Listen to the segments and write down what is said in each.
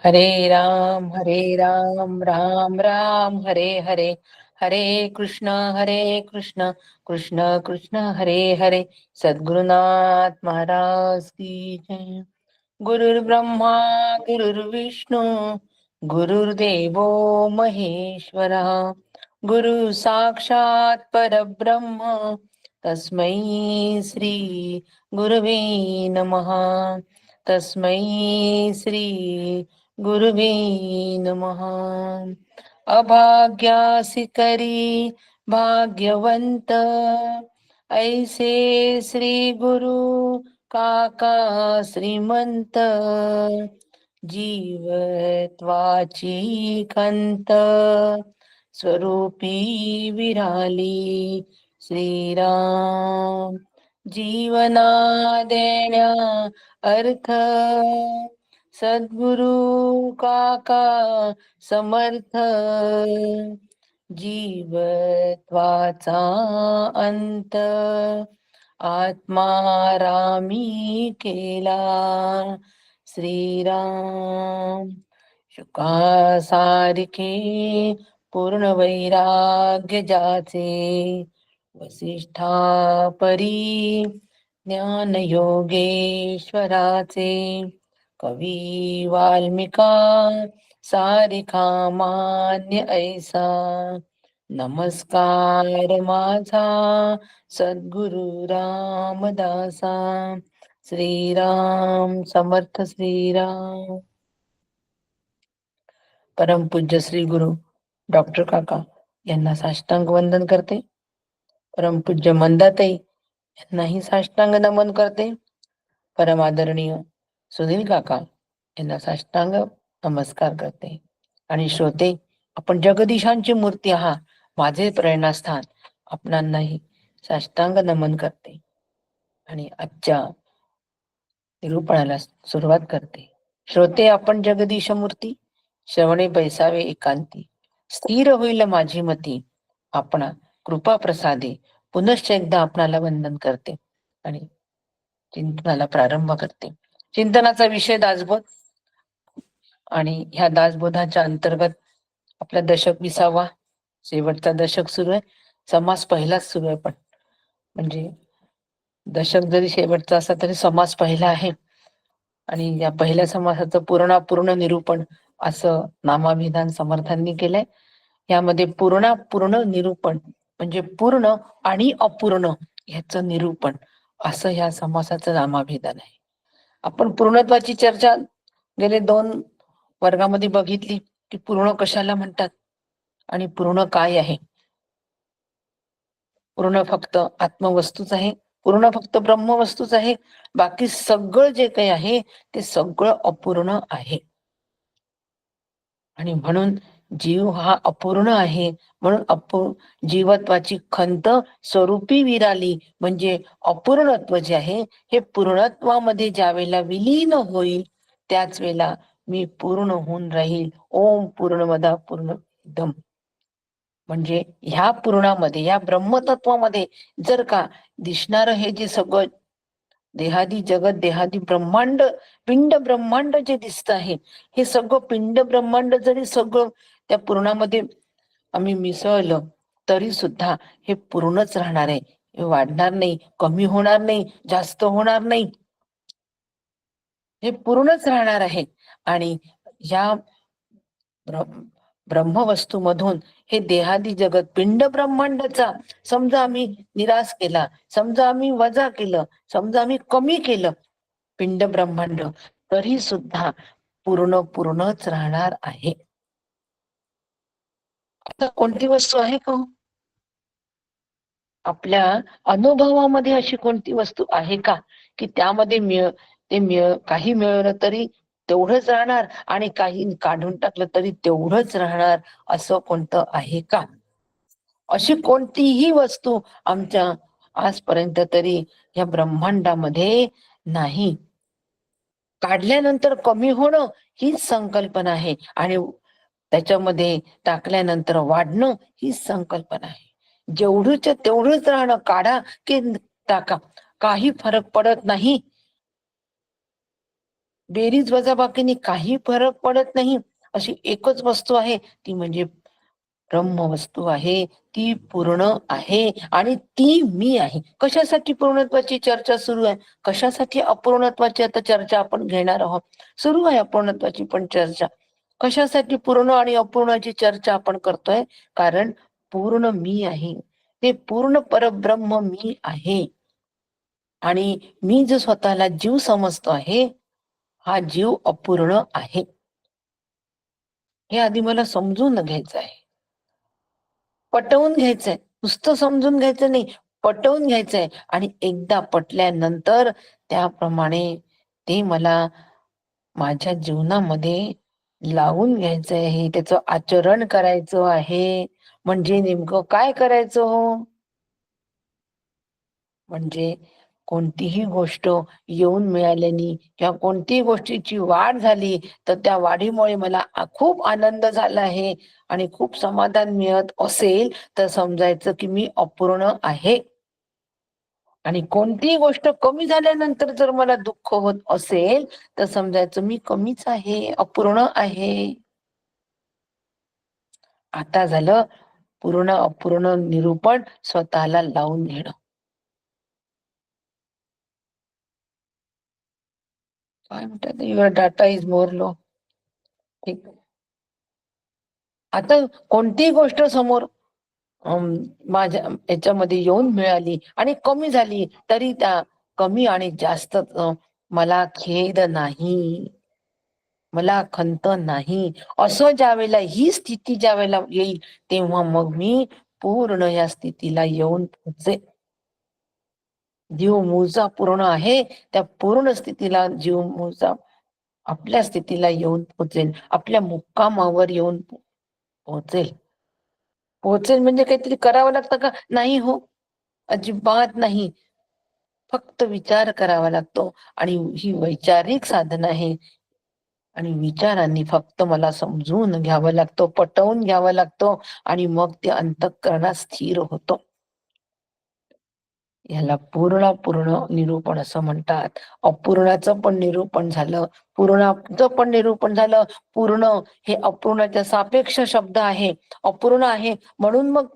हरे राम राम राम हरे हरे, हरे कृष्ण कृष्ण कृष्ण हरे हरे. सद्गुरुनाथ महाराज की जय. गुरुर्ब्रह्मा गुरुर्विष्णू गुरुर्देवो महेश्वरा, गुरु साक्षात परब्रह्म तस्मै श्री गुरवे नमः. तस्मै श्री गुरुवे नमः. अभाग्यासी करी भाग्यवंत, ऐसे श्री गुरु काका श्रीमंत. जीवत्वाची खंत स्वरूपी विराली श्रीराम. जीवना देण्या अर्थ सद्गुरु काका समर्थ. जीवत्वाचा अंत आत्मारामी केला श्रीराम. शुकासारिखे पूर्ण वैराग्य जाचे, वसिष्ठा परी ज्ञान योगेश्वराचे. कवी वाल्मिका सारिखा मान्य ऐसा, नमस्कार माझा सद्गुरु रामदासा. श्रीराम समर्थ श्रीराम. परमपूज्य श्री गुरु डॉक्टर काका यांना साष्टांग वंदन करते. परमपूज्य मंदाताई यांनाही साष्टांग नमन करते. परमादरणीय सुनील काका यांना साष्टांग नमस्कार करते. आणि श्रोते, आपण जगदीशांची मूर्ती आहात, माझे प्रेरणास्थान, आपणांनाही साष्टांग नमन करते आणि आजच्या निरूपणाला सुरुवात करते. श्रोते, आपण जगदीश मूर्ती, श्रवणे बैसावे एकांती, स्थिर होईल माझी मती, आपणा कृपा प्रसादे. पुनश्च एकदा आपणाला वंदन करते आणि चिंतनाला प्रारंभ करते. चिंतनाचा विषय दासबोध, आणि ह्या दासबोधाच्या अंतर्गत आपला दशक 20वा शेवटचा दशक सुरू आहे. समास पहिलाच सुरू आहे, पण म्हणजे दशक जरी शेवटचा असला तरी समास पहिला आहे. आणि या पहिल्या समासाचं पूर्ण निरूपण असं नामाभिधान समर्थांनी केलंय. यामध्ये पूर्ण निरूपण म्हणजे पूर्ण आणि अपूर्ण ह्याचं निरूपण असं ह्या समासाचं नामाभिधान आहे. आपण पूर्णत्वाची चर्चा गेले 2 वर्गामध्ये बघितली की पूर्ण कशाला म्हणतात आणि पूर्ण काय आहे. पूर्ण फक्त आत्मवस्तूच आहे, पूर्ण फक्त ब्रह्मवस्तूच आहे. बाकी सगळं जे काही आहे ते सगळं अपूर्ण आहे. आणि म्हणून जीव हा अपूर्ण आहे, म्हणून जीवत्वाची खंत स्वरूपी विराली, म्हणजे अपूर्णत्व जे आहे हे पूर्णत्वामध्ये ज्या वेळेला विलीन होईल त्याच वेळेला मी पूर्ण होऊन राहील. ओम पूर्णमदा पूर्णमिदम्. म्हणजे ह्या पूर्णामध्ये, या ब्रह्मतत्वामध्ये जर का दिसणार हे जे सगळं देहादी जगत, देहादी ब्रह्मांड, पिंड ब्रह्मांड जे दिसत आहे, हे सगळं पिंड ब्रह्मांड जरी सगळं त्या पूर्णामध्ये आम्ही मिसळलं तरी सुद्धा हे पूर्णच राहणार आहे. हे वाढणार नाही, कमी होणार नाही, जास्त होणार नाही, हे पूर्णच राहणार आहे. आणि ह्या ब्रह्मवस्तूमधून हे देहादी जगत पिंड ब्रह्मांडाचा समजा आम्ही निराश केला, समजा आम्ही वजा केलं, समजा आम्ही कमी केलं पिंड ब्रह्मांड, तरी सुद्धा पूर्णच राहणार आहे. आता कोणती वस्तू आहे का आपल्या अनुभवामध्ये? अशी कोणती वस्तू आहे का की त्यामध्ये काही मिळवलं तरी तेवढंच राहणार आणि काही काढून टाकलं तरी तेवढंच राहणार, असं कोणतं आहे का? अशी कोणतीही वस्तू आमच्या आजपर्यंत तरी या ब्रह्मांडामध्ये नाही. काढल्यानंतर कमी होणं हीच संकल्पना आहे, आणि त्याच्यामध्ये टाकल्यानंतर वाढणं हीच संकल्पना आहे. जेवढंच तेवढंच राहणं, काढा की टाका, काही फरक पडत नाही. बेरीज वजाबाकीने काही फरक पडत नाही अशी एकच वस्तू आहे, ती म्हणजे ब्रह्म वस्तू आहे, ती पूर्ण आहे आणि ती मी आहे. कशासाठी पूर्णत्वाची चर्चा सुरू आहे? कशासाठी अपूर्णत्वाची आता चर्चा आपण घेणार आहोत? सुरू आहे अपूर्णत्वाची पण चर्चा. कशासाठी पूर्ण आणि अपूर्णाची चर्चा आपण करतोय? कारण पूर्ण मी आहे. ते पूर्ण परब्रह्म मी आहे. आणि मी जो स्वतःला जीव समजतो आहे, हा जीव अपूर्ण आहे. हे आधी मला समजून घ्यायचं आहे. पटवून घ्यायचंय. नुसतं समजून घ्यायचं नाही, पटवून घ्यायचंय. आणि एकदा पटल्यानंतर त्याप्रमाणे ते मला माझ्या जीवनामध्ये लावून घ्यायचं आहे, त्याचं आचरण करायचं आहे. म्हणजे नेमकं काय करायचं हो? म्हणजे कोणतीही गोष्ट येऊन मिळाल्याने किंवा कोणतीही गोष्टीची वाढ झाली तर त्या वाढीमुळे मला खूप आनंद झाला आहे आणि खूप समाधान मिळत असेल तर समजायचं की मी अपूर्ण आहे. आणि कोणतीही गोष्ट कमी झाल्यानंतर जर मला दुःख होत असेल तर समजायचं मी कमीच आहे, अपूर्ण आहे. आता झालं पूर्ण अपूर्ण निरूपण स्वतःला लावून घेणं. काय म्हणतात, your data is more low. ठीक. आता कोणतीही गोष्ट समोर माझ्या याच्यामध्ये येऊन मिळाली आणि कमी झाली तरी त्या कमी आणि जास्त मला खेद नाही, मला खंत नाही. असं ज्या वेळेला ही स्थिती ज्या वेळेला येईल तेव्हा मग मी पूर्ण या स्थितीला येऊन पोहोचेन. जीव मूळचा पूर्ण आहे, त्या पूर्ण स्थितीला जीव मूळचा आपल्या स्थितीला येऊन पोहोचेल, आपल्या मुक्कामावर येऊन पोहोचेल. पोहोचेल म्हणजे काहीतरी करावं लागतं का? नाही हो, अजिबात नाही. फक्त विचार करावा लागतो आणि ही वैचारिक साधना आहे. आणि विचारांनी फक्त मला समजून घ्यावं लागतो, पटवून घ्यावं लागतो आणि मग ते अंतःकरणात स्थिर होतो. ह्याला पूर्ण निरूपण असं म्हणतात. अपूर्णाचं पण निरूपण झालं, पूर्णाचं पण निरूपण झालं. पूर्ण हे अपूर्णाच्या सापेक्ष शब्द आहे. अपूर्ण आहे म्हणून मग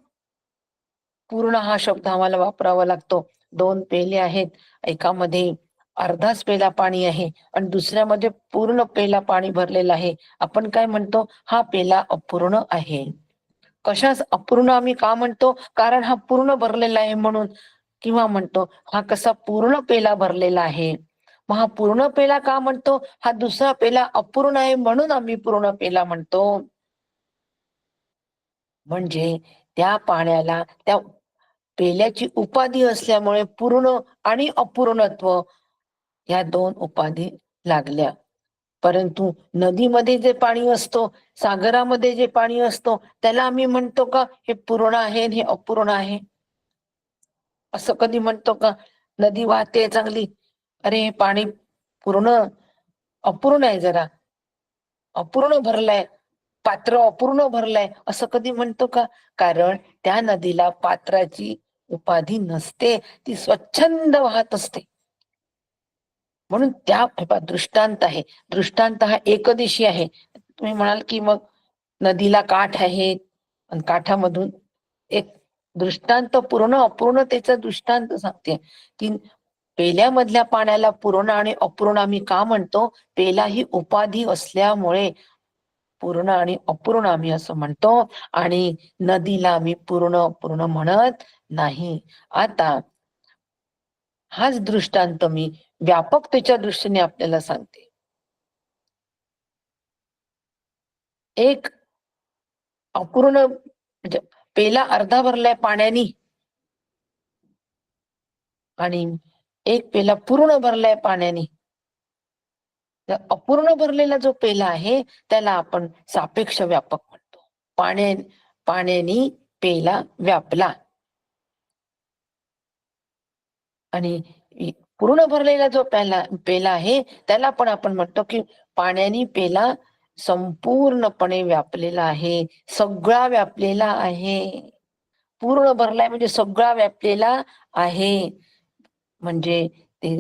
पूर्ण हा शब्द आम्हाला वापरावा लागतो. दोन पेले आहेत, एकामध्ये अर्धाच पेला पाणी आहे आणि दुसऱ्यामध्ये पूर्ण पेला पाणी भरलेलं आहे. आपण काय म्हणतो, हा पेला अपूर्ण आहे. कशाच अपूर्ण आम्ही का म्हणतो? कारण हा पूर्ण भरलेला आहे म्हणून. किंवा म्हणतो हा कसा पूर्ण पेला भरलेला आहे. मग हा पूर्ण पेला का म्हणतो? हा दुसरा पेला अपूर्ण आहे म्हणून आम्ही पूर्ण पेला म्हणतो. म्हणजे त्या पाण्याला त्या पेल्याची उपाधी असल्यामुळे पूर्ण आणि अपूर्णत्व या दोन उपाधी लागल्या. परंतु नदीमध्ये जे पाणी असतो, सागरामध्ये जे पाणी असतो, त्याला आम्ही म्हणतो का हे पूर्ण आहे आणि हे अपूर्ण आहे? असं कधी म्हणतो का? नदी वाहते चांगली, अरे हे पाणी पूर्ण अपूर्ण आहे, जरा अपूर्ण भरलंय, पात्र अपूर्ण भरलंय, असं कधी म्हणतो का? कारण त्या नदीला पात्राची उपाधी नसते, ती स्वच्छंद वाहत असते. म्हणून त्या दृष्टांत आहे. दृष्टांत हा एकदिशी आहे. तुम्ही म्हणाल की मग नदीला काठ आहे आणि काठामधून एक दृष्टांत पूर्ण अपूर्णतेचा दृष्टांत सांगते की पेल्यामधल्या पाण्याला पूर्ण आणि अपूर्ण आम्ही का म्हणतो? पेला ही उपाधी असल्यामुळे पूर्ण आणि अपूर्ण आम्ही असं म्हणतो आणि नदीला आम्ही पूर्ण अपूर्ण म्हणत नाही. आता हाच दृष्टांत मी व्यापकतेच्या दृष्टीने आपल्याला सांगते. एक अपूर्ण म्हणजे पेला अर्धा भरलाय पाण्याने आणि एक पेला पूर्ण भरलाय पाण्याने. तर अपूर्ण भरलेला जो पेला आहे त्याला आपण सापेक्ष व्यापक म्हणतो. पाण्याने पेला व्यापला आणि पूर्ण भरलेला जो पेला आहे त्याला पण आपण म्हणतो की पाण्याने पेला संपूर्णपणे व्यापलेला आहे, सगळा व्यापलेला आहे. पूर्ण भरलाय म्हणजे सगळा व्यापलेला आहे. म्हणजे ते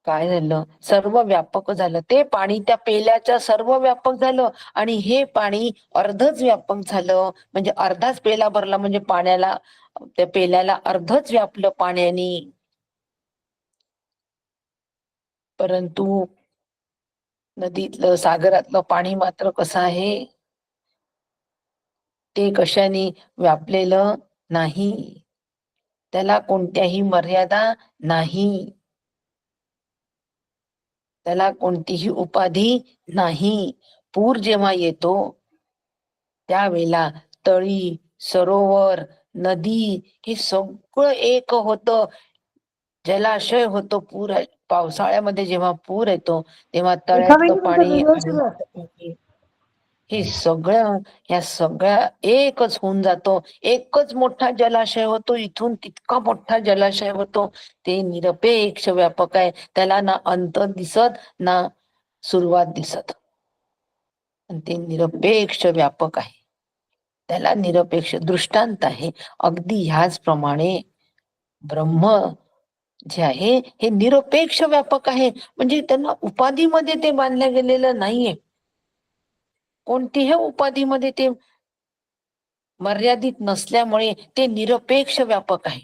काय झालं, सर्व व्यापक झालं. ते पाणी त्या पेल्याच्या सर्व व्यापक झालं आणि हे पाणी अर्धच व्यापक झालं. म्हणजे अर्धाच पेला भरला, म्हणजे पाण्याला, त्या पेल्याला अर्धच व्यापलं पाण्याने. परंतु नदीतलं, सागरातलं पाणी मात्र कसं आहे, ते कशाने व्यापलेलं नाही. त्याला कोणत्याही मर्यादा नाही, त्याला कोणतीही उपाधी नाही. पूर जेव्हा येतो त्यावेळेला तळी, सरोवर, नदी हे सगळं एक होतं, जलाशय होतो. पावसाळ्यामध्ये जेव्हा पूर येतो तेव्हा एका तळ्यातलं वेळी तुमचं पाणी व्हिडिओ आणि सुरू असतं. हे सगळं, या सगळ्या एकच होऊन जातो. एकच मोठा जलाशय होतो, इथून तितका मोठा जलाशय होतो. ते निरपेक्ष व्यापक आहे. त्याला ना अंत दिसत ना सुरुवात दिसत, आणि ते निरपेक्ष व्यापक आहे. त्याला निरपेक्ष दृष्टांत आहे. अगदी ह्याच प्रमाणे ब्रह्म जे आहे हे निरपेक्ष व्यापक आहे. म्हणजे त्यांना उपाधीमध्ये ते बांधल्या गेलेलं नाहीये. कोणत्याही उपाधीमध्ये ते मर्यादित नसल्यामुळे ते निरपेक्ष व्यापक आहे.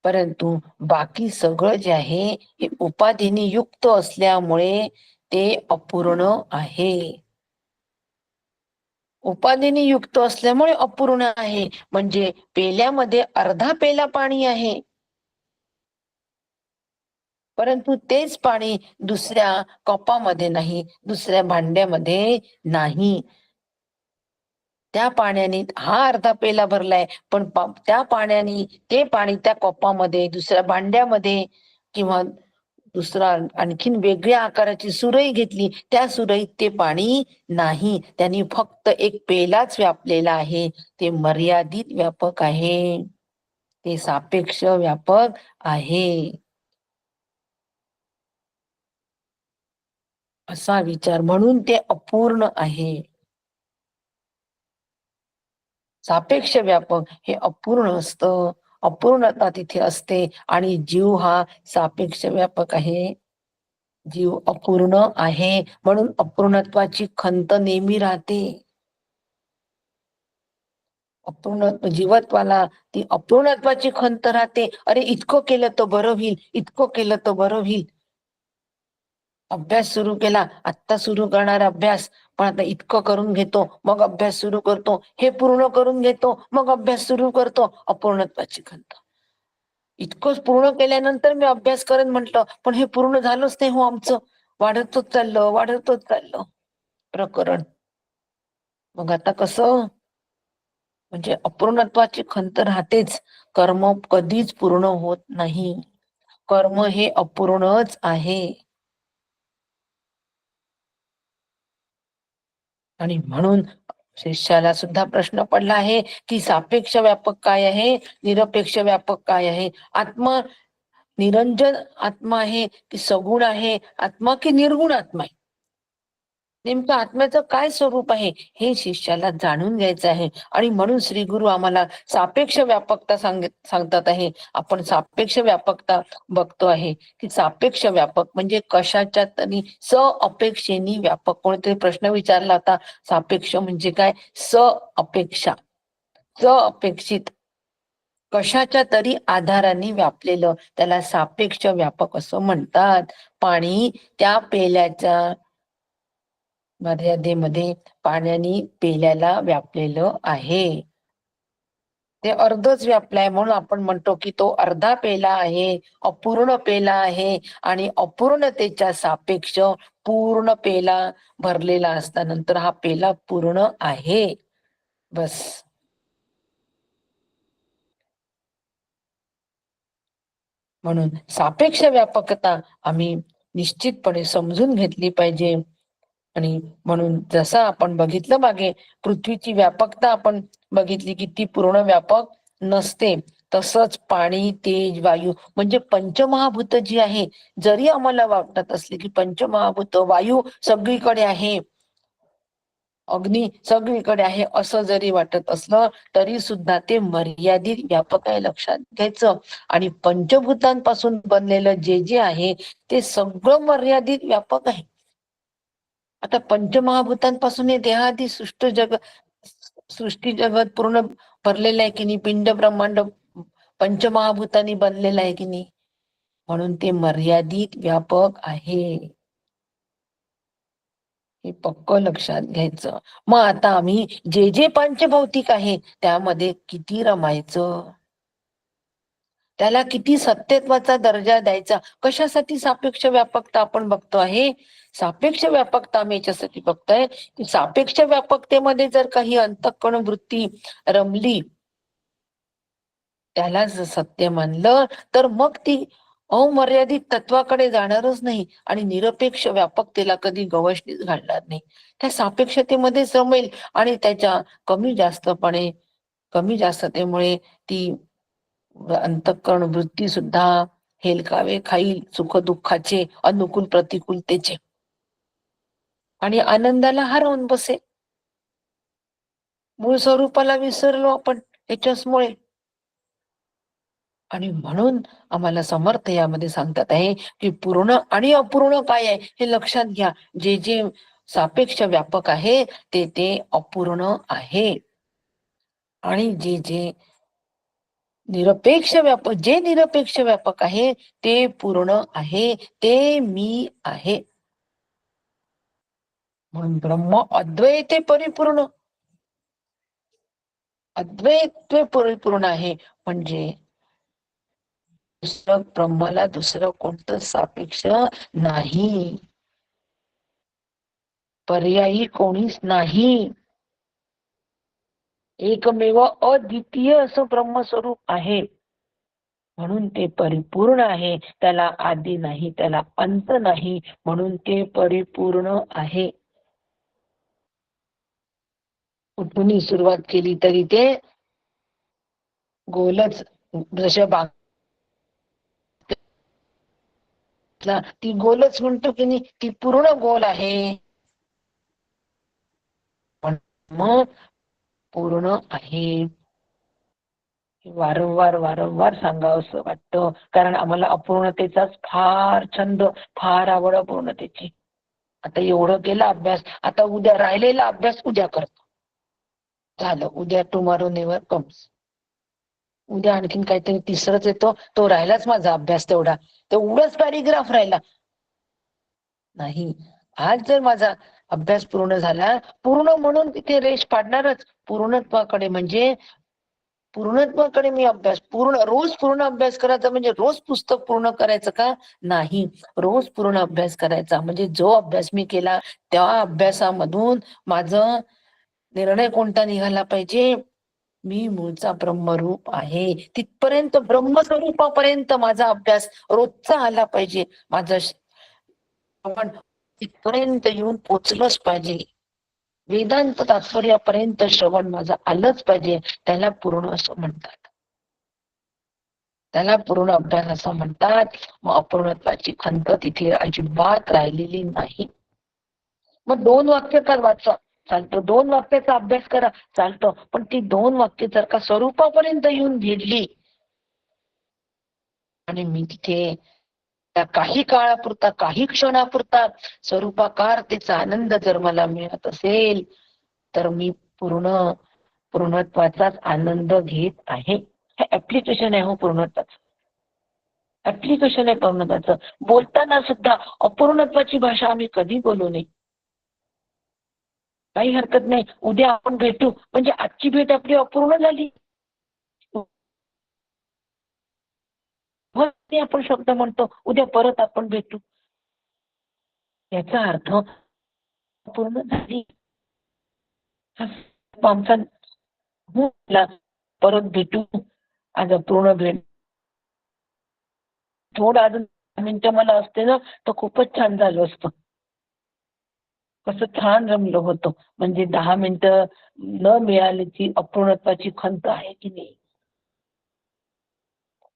परंतु बाकी सगळं जे आहे हे उपाधीने युक्त असल्यामुळे ते अपूर्ण आहे. उपाधीने युक्त असल्यामुळे अपूर्ण आहे. म्हणजे पेल्यामध्ये अर्धा पेला पाणी आहे, परंतु तेच पाणी दुसऱ्या कपामध्ये नाही, दुसऱ्या भांड्यामध्ये नाही. त्या पाण्याने हा अर्धा पेला भरलाय, पण त्या पाण्याने ते पाणी त्या कपामध्ये, दुसऱ्या भांड्यामध्ये, किंवा दुसरा आणखीन वेगळ्या आकाराची सुरई घेतली, त्या सुरईत ते पाणी नाही. त्यांनी फक्त एक पेलाच व्यापलेला आहे. ते मर्यादित व्यापक आहे, ते सापेक्ष व्यापक आहे. असा विचार, म्हणून ते अपूर्ण आहे. सापेक्ष व्यापक हे अपूर्ण असतं, अपूर्णता तिथे असते. आणि जीव हा सापेक्ष व्यापक आहे. जीव अपूर्ण आहे, म्हणून अपूर्णत्वाची खंत नेहमी राहते. अपूर्ण जीवत्वाला ती अपूर्णत्वाची खंत राहते. अरे इतकं केलं तर बरं होईल, इतकं केलं तर बरं होईल. अभ्यास सुरू केला, आत्ता सुरू करणार अभ्यास, पण आता इतकं करून घेतो मग अभ्यास सुरू करतो, हे पूर्ण करून घेतो मग अभ्यास सुरू करतो. अपूर्णत्वाची खंत. इतकं पूर्ण केल्यानंतर मी अभ्यास करेन म्हटलं, पण हे पूर्ण झालंच नाही हो आमचं. वाढतच चाललं प्रकरण. मग आता कसं? म्हणजे अपूर्णत्वाची खंत राहतेच. कर्म कधीच पूर्ण होत नाही. कर्म हे अपूर्णच आहे. आणि म्हणून शिष्याला सुद्धा प्रश्न पडला आहे की सापेक्ष व्यापक काय आहे, निरपेक्ष व्यापक काय आहे. आत्मा निरंजन आत्मा आहे की सगुण आहे आत्मा, की निर्गुण आत्मा आहे? नेमकं आत्म्याचं काय स्वरूप आहे हे शिष्याला जाणून घ्यायचं आहे. आणि म्हणून श्री गुरु आम्हाला सापेक्ष व्यापकता सांगतात आहे. आपण सापेक्ष व्यापकता बघतो आहे की सापेक्ष व्यापक म्हणजे कशाच्या तरी अपेक्षेनी व्यापक. कोणीतरी प्रश्न विचारला होता, सापेक्ष म्हणजे काय? अपेक्षा, अपेक्षित, कशाच्या तरी आधाराने व्यापलेलं, त्याला सापेक्ष व्यापक असं म्हणतात. पाणी त्या पेल्याच्या मर्यादेमध्ये पाण्याने पेल्याला व्यापलेलं आहे. ते अर्धच व्यापलाय, म्हणून आपण म्हणतो की तो अर्धा पेला आहे, अपूर्ण पेला आहे. आणि अपूर्णतेच्या सापेक्ष पूर्ण पेला भरलेला असल्यानंतर हा पेला पूर्ण आहे. बस. म्हणून सापेक्ष व्यापकता आम्ही निश्चितपणे समजून घेतली पाहिजे. आणि म्हणून जसं आपण बघितलं मागे, पृथ्वीची व्यापकता आपण बघितली की ती पूर्ण व्यापक नसते. तसंच पाणी, तेज, वायू म्हणजे पंचमहाभूत जी आहे, जरी आम्हाला वाटत असले की पंचमहाभूत वायू सगळीकडे आहे, अग्नी सगळीकडे आहे असं जरी वाटत असलं तरी सुद्धा ते मर्यादित व्यापक आहे, लक्षात घ्यायचं. आणि पंचभूतांपासून बनलेलं जे जे आहे ते सगळं मर्यादित व्यापक आहे. आता पंचमहाभूतांपासून हे देहादी सृष्टी जगत पूर्ण भरलेलं आहे की नाही, पिंड ब्रह्मांड पंचमहाभूतांनी बनलेलं आहे की नाही, म्हणून ते मर्यादित व्यापक आहे, हे पक्क लक्षात घ्यायचं. मग आता आम्ही जे जे पंचभौतिक आहे त्यामध्ये किती रमायचं, त्याला किती सत्यत्वाचा दर्जा द्यायचा. कशासाठी सापेक्ष व्यापकता आपण बघतो आहे? सापेक्ष व्यापकता आम्ही याच्यासाठी बघतोय की सापेक्ष व्यापकतेमध्ये जर काही अंतःकरण वृत्ती रमली, त्याला जर सत्य मानलं तर मग ती अमर्यादित तत्वाकडे जाणारच नाही आणि निरपेक्ष व्यापकतेला कधी गवसणीच घालणार नाही. त्या सापेक्षतेमध्येच रमेल आणि त्याच्या कमी जास्ततेमुळे ती अंतःकरण वृत्ती सुद्धा हेलकावे खाईल सुख दुःखाचे, अनुकूल प्रतिकूलतेचे, आणि आनंदाला हरवून बसे. मूळ स्वरूपाला विसरलो आपण याच्याचमुळे. आणि म्हणून आम्हाला समर्थ यामध्ये सांगतात आहे की पूर्ण आणि अपूर्ण काय आहे हे लक्षात घ्या. जे जे सापेक्ष व्यापक आहे ते ते अपूर्ण आहे, आणि जे जे निरपेक्ष व्यापक आहे ते पूर्ण आहे, ते मी आहे. म्हणून ब्रह्म अद्वैत परिपूर्ण, अद्वैत परिपूर्ण आहे. म्हणजे दुसरं ब्रह्माला दुसरं कोणतं सापेक्ष नाही, पर्यायी कोणीच नाही. एकमेव अद्वितीय असं ब्रह्मस्वरूप आहे. म्हणून ते परिपूर्ण आहे, त्याला आदी नाही, त्याला अंत नाही, म्हणून ते परिपूर्ण आहे. कुठूनही सुरुवात केली तरी ते गोलच. जशा बागला ती गोलच म्हणतो की नाही, ती पूर्ण गोल आहे. पण मग पूर्ण आहे. वारंवार वारंवार सांगावं असं वाटतं, कारण आम्हाला अपूर्णतेचाच फार छंद, फार आवड अपूर्णतेची. आता एवढं केला अभ्यास, आता उद्या राहिलेला अभ्यास उद्या करतो. झालं, उद्या टुमॉरो नेव्हर कम्स. उद्या आणखीन काहीतरी तिसरंच येतो, तो राहिलाच माझा अभ्यास तेवढा, तेवढंच पॅरिग्राफ राहिला नाही. आज जर माझा अभ्यास पूर्ण झाला, पूर्ण म्हणून तिथे रेष पाडणारच. पूर्णत्वाकडे म्हणजे पूर्णत्वाकडे मी अभ्यास रोज पूर्ण अभ्यास करायचा म्हणजे रोज पुस्तक पूर्ण करायचं का? नाही. रोज पूर्ण अभ्यास करायचा म्हणजे जो अभ्यास मी केला त्या अभ्यासामधून माझं निर्णय कोणता निघाला पाहिजे? मी मूळचा ब्रह्मरूप आहे, तिथपर्यंत ब्रह्मस्वरूपापर्यंत माझा अभ्यास रोजचा आला पाहिजे. माझं श्रवण तिथपर्यंत येऊन पोचलंच पाहिजे. वेदांत तात्पर्यापर्यंत श्रवण माझं आलंच पाहिजे. त्याला पूर्ण असं म्हणतात, त्याला पूर्ण अभ्यास असं म्हणतात. मग अपूर्णत्वाची खंत तिथे अजिबात राहिलेली नाही. मग 2 वाक्य का वाचा चालतं, 2 वाक्याचा अभ्यास करा चालतं, पण ती 2 वाक्य जर का स्वरूपापर्यंत येऊन भिडली आणि मी तिथे त्या काही काळापुरता, काही क्षणापुरता स्वरूपाकारतेचा आनंद जर मला मिळत असेल तर मी पूर्णत्वाचाच आनंद घेत आहे. हे ऍप्लिकेशन आहे हो पूर्णत्वाचं, ऍप्लिकेशन आहे पूर्णत्वाचं. बोलताना सुद्धा अपूर्णत्वाची भाषा आम्ही कधी बोलू नये, काही हरकत नाही. उद्या आपण भेटू म्हणजे आजची भेट आपली अपूर्ण झाली. मग आपण शब्द म्हणतो उद्या परत आपण भेटू, याचा अर्थ पूर्ण झाली. आमचा परत भेटू, आज अपूर्ण भेट. थोडं अजून मिनिटं मला असते ना तर खूपच छान झालं असतं. कसं छान रमलं होतं. म्हणजे 10 मिनिटं न मिळाल्याची अपूर्णत्वाची खंत आहे की नाही.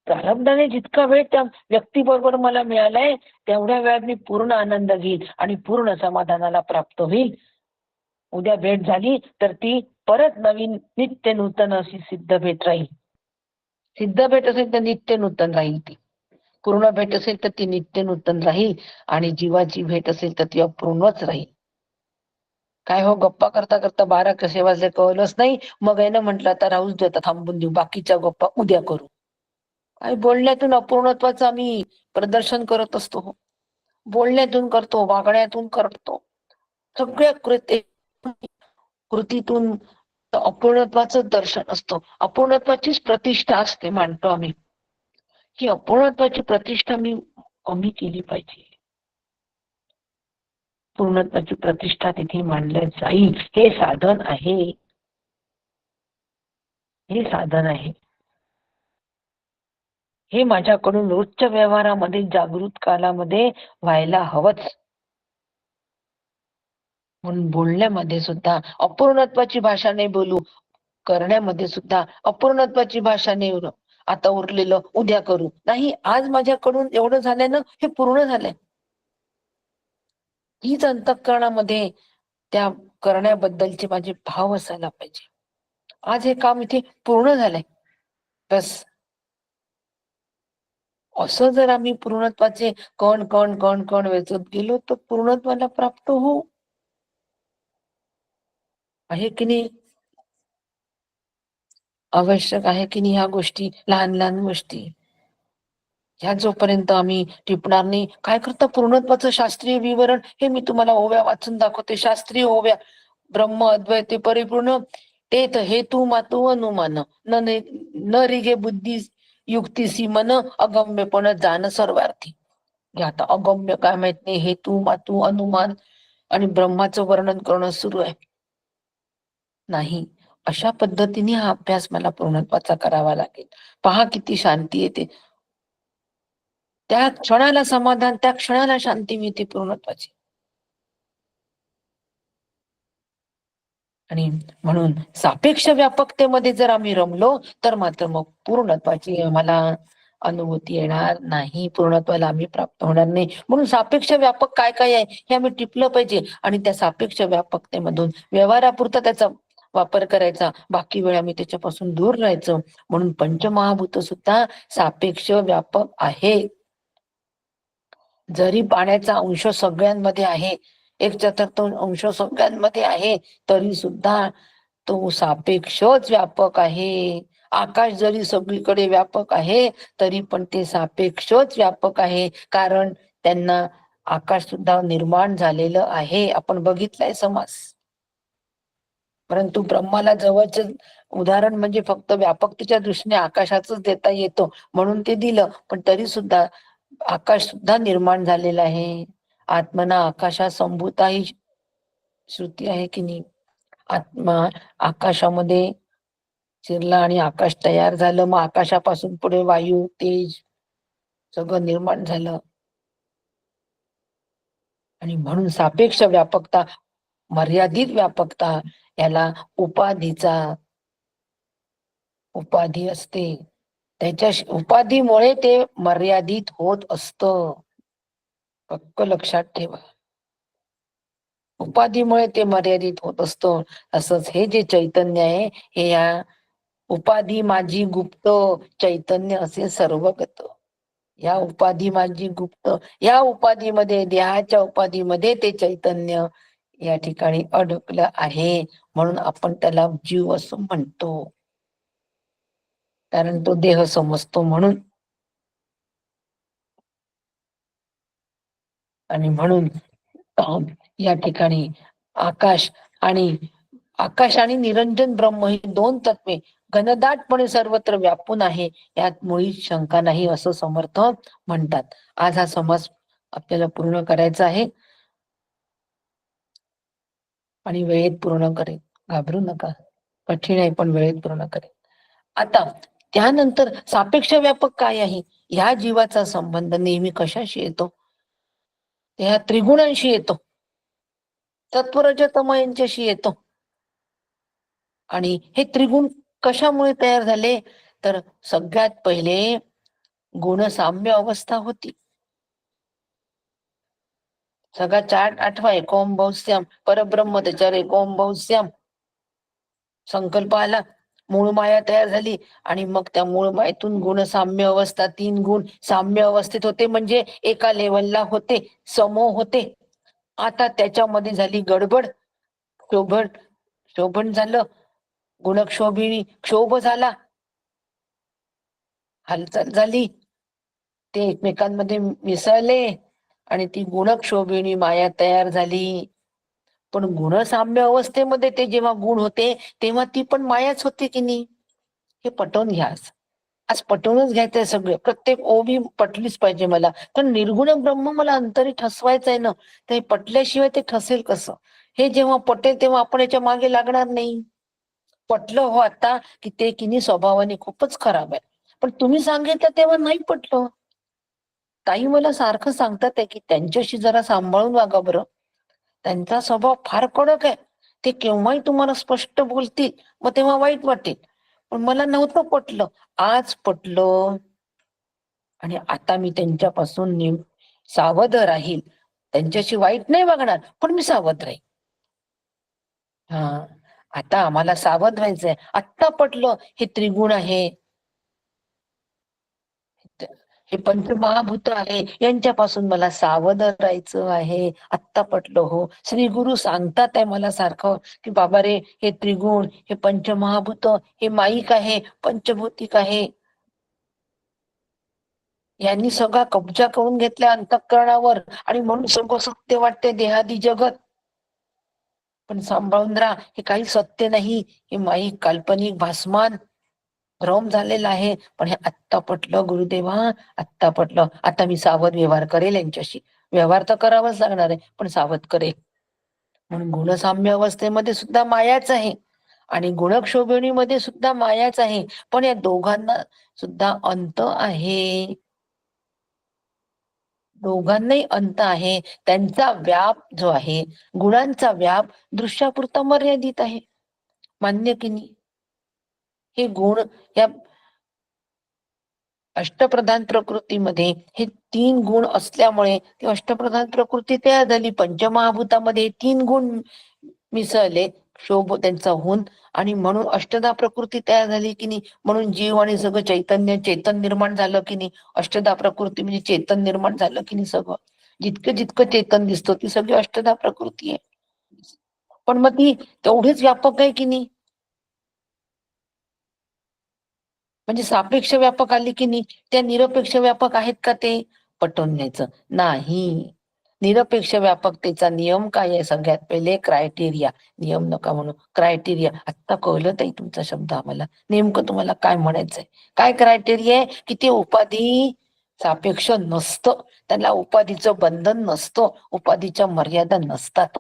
प्रारब्धाने जितका वेळ त्या व्यक्तीबरोबर मला मिळालाय तेवढ्या वेळात मी पूर्ण आनंद घेईल आणि पूर्ण समाधानाला प्राप्त होईल. उद्या भेट झाली तर ती परत नवीन नित्य नूतन अशी सिद्ध भेट राहील. सिद्ध भेट असेल तर नित्य नूतन राहील ती. पूर्ण भेट असेल तर ती नित्य नूतन राहील आणि जीवाची भेट असेल तर ती अपूर्णच राहील. काय हो, गप्पा करता करता 12 कसे वाजले कळलंच नाही. मग आहे ना, म्हटलं आता राहूच देता, थांबून देऊ, बाकीच्या गप्पा उद्या करू. काय बोलण्यातून अपूर्णत्वाचं आम्ही प्रदर्शन करत असतो हो. बोलण्यातून करतो, वागण्यातून करतो, सगळ्या कृतीतून अपूर्णत्वाचं दर्शन असतं. अपूर्णत्वाचीच प्रतिष्ठा असते, मानतो आम्ही की अपूर्णत्वाची प्रतिष्ठा मी कमी केली पाहिजे. पूर्णत्वाची प्रतिष्ठा तिथे मानल्या जाईल. हे साधन आहे, हे साधन आहे. हे माझ्याकडून रोजच्या व्यवहारामध्ये जागृत कालामध्ये व्हायला हवंच. म्हणून बोलण्यामध्ये सुद्धा अपूर्णत्वाची भाषा नाही बोलू, करण्यामध्ये सुद्धा अपूर्णत्वाची भाषा नाही बोलू. आता उरलेलं उद्या करू नाही, आज माझ्याकडून एवढं झालंय ना, हे पूर्ण झालंय. हीच अंतःकरणामध्ये त्या करण्याबद्दलचे माझे भाव असायला पाहिजे. आज हे काम इथे पूर्ण झालंय, बस. असं जर आम्ही पूर्णत्वाचे कण कण कण कण वेचत गेलो तर पूर्णत्वाला प्राप्त होऊ. आहे की नाही? आवश्यक आहे की नाही ह्या गोष्टी, लहान लहान गोष्टी ह्या जोपर्यंत आम्ही टिपणार नाही. काय करता पूर्णत्वाचं शास्त्रीय विवरण हे मी तुम्हाला ओव्या वाचून दाखवते. शास्त्रीय ओव्या. ब्रह्म अद्वैत परिपूर्ण तेथ हेतू मातू अनुमान न रिगे बुद्धी युक्तीसी मन अगम्यपण जाण सर्वार्थी. आता अगम्य काय माहित नाही, हेतू मातू अनुमान आणि ब्रह्माचं वर्णन करणं सुरू आहे. नाही, अशा पद्धतीने हा अभ्यास मला पूर्णत्वाचा करावा लागेल. पहा किती शांती येते. त्या क्षणाला समाधान, त्या क्षणाला शांती मिळते पूर्णत्वाची. आणि म्हणून सापेक्ष व्यापकतेमध्ये जर आम्ही रमलो तर मात्र मग पूर्णत्वाची आम्हाला अनुभूती येणार नाही, पूर्णत्वाला आम्ही प्राप्त होणार नाही. म्हणून सापेक्ष व्यापक काय काय आहे हे आम्ही टिपलं पाहिजे आणि त्या सापेक्ष व्यापकतेमधून व्यवहारापुरता त्याचा वापर करायचा, बाकी वेळ आम्ही त्याच्यापासून दूर राहायचं. म्हणून पंचमहाभूत सुद्धा सापेक्ष व्यापक आहे. जरी पाण्याचा अंश सगळ्यांमध्ये आहे, 1/4 अंश सगळ्यांमध्ये आहे, तरी सुद्धा तो सापेक्षच व्यापक आहे. आकाश जरी सगळीकडे व्यापक आहे तरी पण ते सापेक्षच व्यापक आहे, कारण त्यांना आकाश सुद्धा निर्माण झालेलं आहे. आपण बघितलंय समास. परंतु ब्रह्माला जवळच उदाहरण म्हणजे फक्त व्यापकतेच्या दृष्टीने आकाशाच देता येतो म्हणून ते दिलं, पण तरी सुद्धा आकाश सुद्धा निर्माण झालेलं आहे. आत्मना आकाशा संभूता ही श्रुती आहे की नाही? आत्मा आकाशामध्ये शिरला आणि आकाश तयार झालं. मग आकाशापासून पुढे वायू, तेज सगळं निर्माण झालं. आणि म्हणून सापेक्ष व्यापकता, मर्यादित व्यापकता याला उपाधी असते. त्याच्या उपाधीमुळे ते मर्यादित होत असतं. पक्क लक्षात ठेवा. उपाधीमुळे ते मर्यादित होत असतं. असंच हे जे चैतन्य आहे हे या उपाधी माझी गुप्त, चैतन्य असे सर्वगत. या उपाधी माझी गुप्त, या उपाधीमध्ये, देहाच्या उपाधीमध्ये ते चैतन्य या ठिकाणी अडकलं आहे. म्हणून आपण त्याला जीव असं म्हणतो, कारण तो देह समजतो म्हणून. आणि म्हणून या ठिकाणी आकाश आणि निरंजन ब्रह्म ही दोन तत्वे घनदाटपणे सर्वत्र व्यापून आहे, यात मुळीच शंका नाही असं समर्थ म्हणतात. आज हा समास आपल्याला पूर्ण करायचा आहे आणि वेळेत पूर्ण करेल. घाबरू नका, कठीण आहे पण वेळेत पूर्ण करेल. आता त्यानंतर सापेक्ष व्यापक काय आहे? ह्या जीवाचा संबंध नेहमी कशाशी येतो? ह्या त्रिगुणांशी येतो, तत्वरजतम यांच्याशी येतो. आणि हे त्रिगुण कशामुळे तयार झाले? तर सगळ्यात पहिले गुणसाम्य अवस्था होती. सगळा चार्ट आठवा. एकोम बहुश्याम परब्रह्म, त्याच्यावर एकोम बहुश्याम संकल्प आला, मूळ माया तयार झाली. आणि मग त्या मूळ मायेतून गुण साम्य अवस्था, 3 गुण साम्य अवस्थेत होते, म्हणजे एका लेवलला होते, समो होते. आता त्याच्यामध्ये झाली गडबड, शोभन शोभन झालं, गुणक्षोभिणी क्षोभ झाला, हालचाल झाली, ते एकमेकांमध्ये मिसळले आणि ती गुणक्षोभिणी माया तयार झाली. पण गुणसाम्य अवस्थेमध्ये ते जेव्हा गुण होते तेव्हा ती पण मायाच होती की नाही, हे पटवून घ्या. आज पटवूनच घ्यायचंय सगळं, प्रत्येक ओबी पटलीच पाहिजे मला. पण निर्गुण ब्रह्म मला अंतरी ठसवायचं आहे ना, ते पटल्याशिवाय ते ठसेल कसं? हे जेव्हा पटेल तेव्हा आपण याच्या मागे लागणार नाही. पटलं हो आता की ते किनी स्वभावाने खूपच खराब आहे, पण तुम्ही सांगितलं तेव्हा नाही पटलं. ताई मला सारखं सांगतात आहे की त्यांच्याशी जरा सांभाळून वागा बरं, त्यांचा स्वभाव फार कडक आहे, ते केव्हाही तुम्हाला स्पष्ट बोलतील, मग तेव्हा वाईट वाटेल. पण मला नव्हतं पटलं, आज पटलं. आणि आता मी त्यांच्यापासून सावध राहील, त्यांच्याशी वाईट नाही वागणार, पण मी सावध राहील. हा, आता आम्हाला सावध व्हायचंय. आत्ता पटलं हे त्रिगुण आहे, हे पंचमहाभूत आहे, यांच्यापासून मला सावध राहायचं आहे. आत्ता पटलं हो. श्री गुरु सांगतात आहे मला सारखं की बाबा रे, हे त्रिगुण, हे पंचमहाभूत, हे माईक आहे, पंचभौतिक आहे, यांनी सगळा कब्जा करून घेतला अंतःकरणावर, आणि म्हणून सगळं सत्य वाटते देहादी जगत. पण सांभाळून राहा, हे काही सत्य नाही, हे माईक काल्पनिक भासमान भ्रम झालेला आहे. पण हे आत्ता पटलं गुरुदेवा, आत्ता पटलं. आता मी सावध व्यवहार करेल यांच्याशी. व्यवहार तर करावाच लागणार आहे, पण सावध करेल. म्हणून गुणसाम्य अवस्थेमध्ये सुद्धा मायाच आहे आणि गुणक्षोभिणीमध्ये सुद्धा मायाच आहे. पण या दोघांना सुद्धा अंत आहे, दोघांनाही अंत आहे. त्यांचा व्याप जो आहे, गुणांचा व्याप दृश्यापुरता मर्यादित आहे. मान्य की नाही? हे गुण या अष्टप्रधान प्रकृतीमध्ये हे 3 गुण असल्यामुळे ती अष्टप्रधान प्रकृती तयार झाली. पंचमहाभूतामध्ये 3 गुण मिसळले, शोभ त्यांचा होऊन, आणि म्हणून अष्टधा प्रकृती तयार झाली की नाही. म्हणून जीव आणि सगळं चैतन्य, चेतन निर्माण झालं की नाही. अष्टधा प्रकृती म्हणजे चेतन निर्माण झालं की नाही. सगळं जितकं जितकं चेतन दिसतो ती सगळी अष्टधा प्रकृती आहे. पण मग ती तेवढीच व्यापक आहे की नाही. म्हणजे सापेक्ष व्यापक आली की नाही, त्या निरपेक्ष व्यापक आहेत का ते पटवून घ्यायचं नाही. निरपेक्ष व्यापकतेचा नियम काय आहे? सगळ्यात पहिले क्रायटेरिया, नियम नका म्हणू, क्रायटेरिया. आत्ता कळलं ताई तुमचा शब्द आम्हाला, नेमकं तुम्हाला काय म्हणायचंय. काय क्रायटेरिया आहे? की ते उपाधी सापेक्ष नसतं, त्याला उपाधीचं बंधन नसतं, उपाधीच्या मर्यादा नसतात,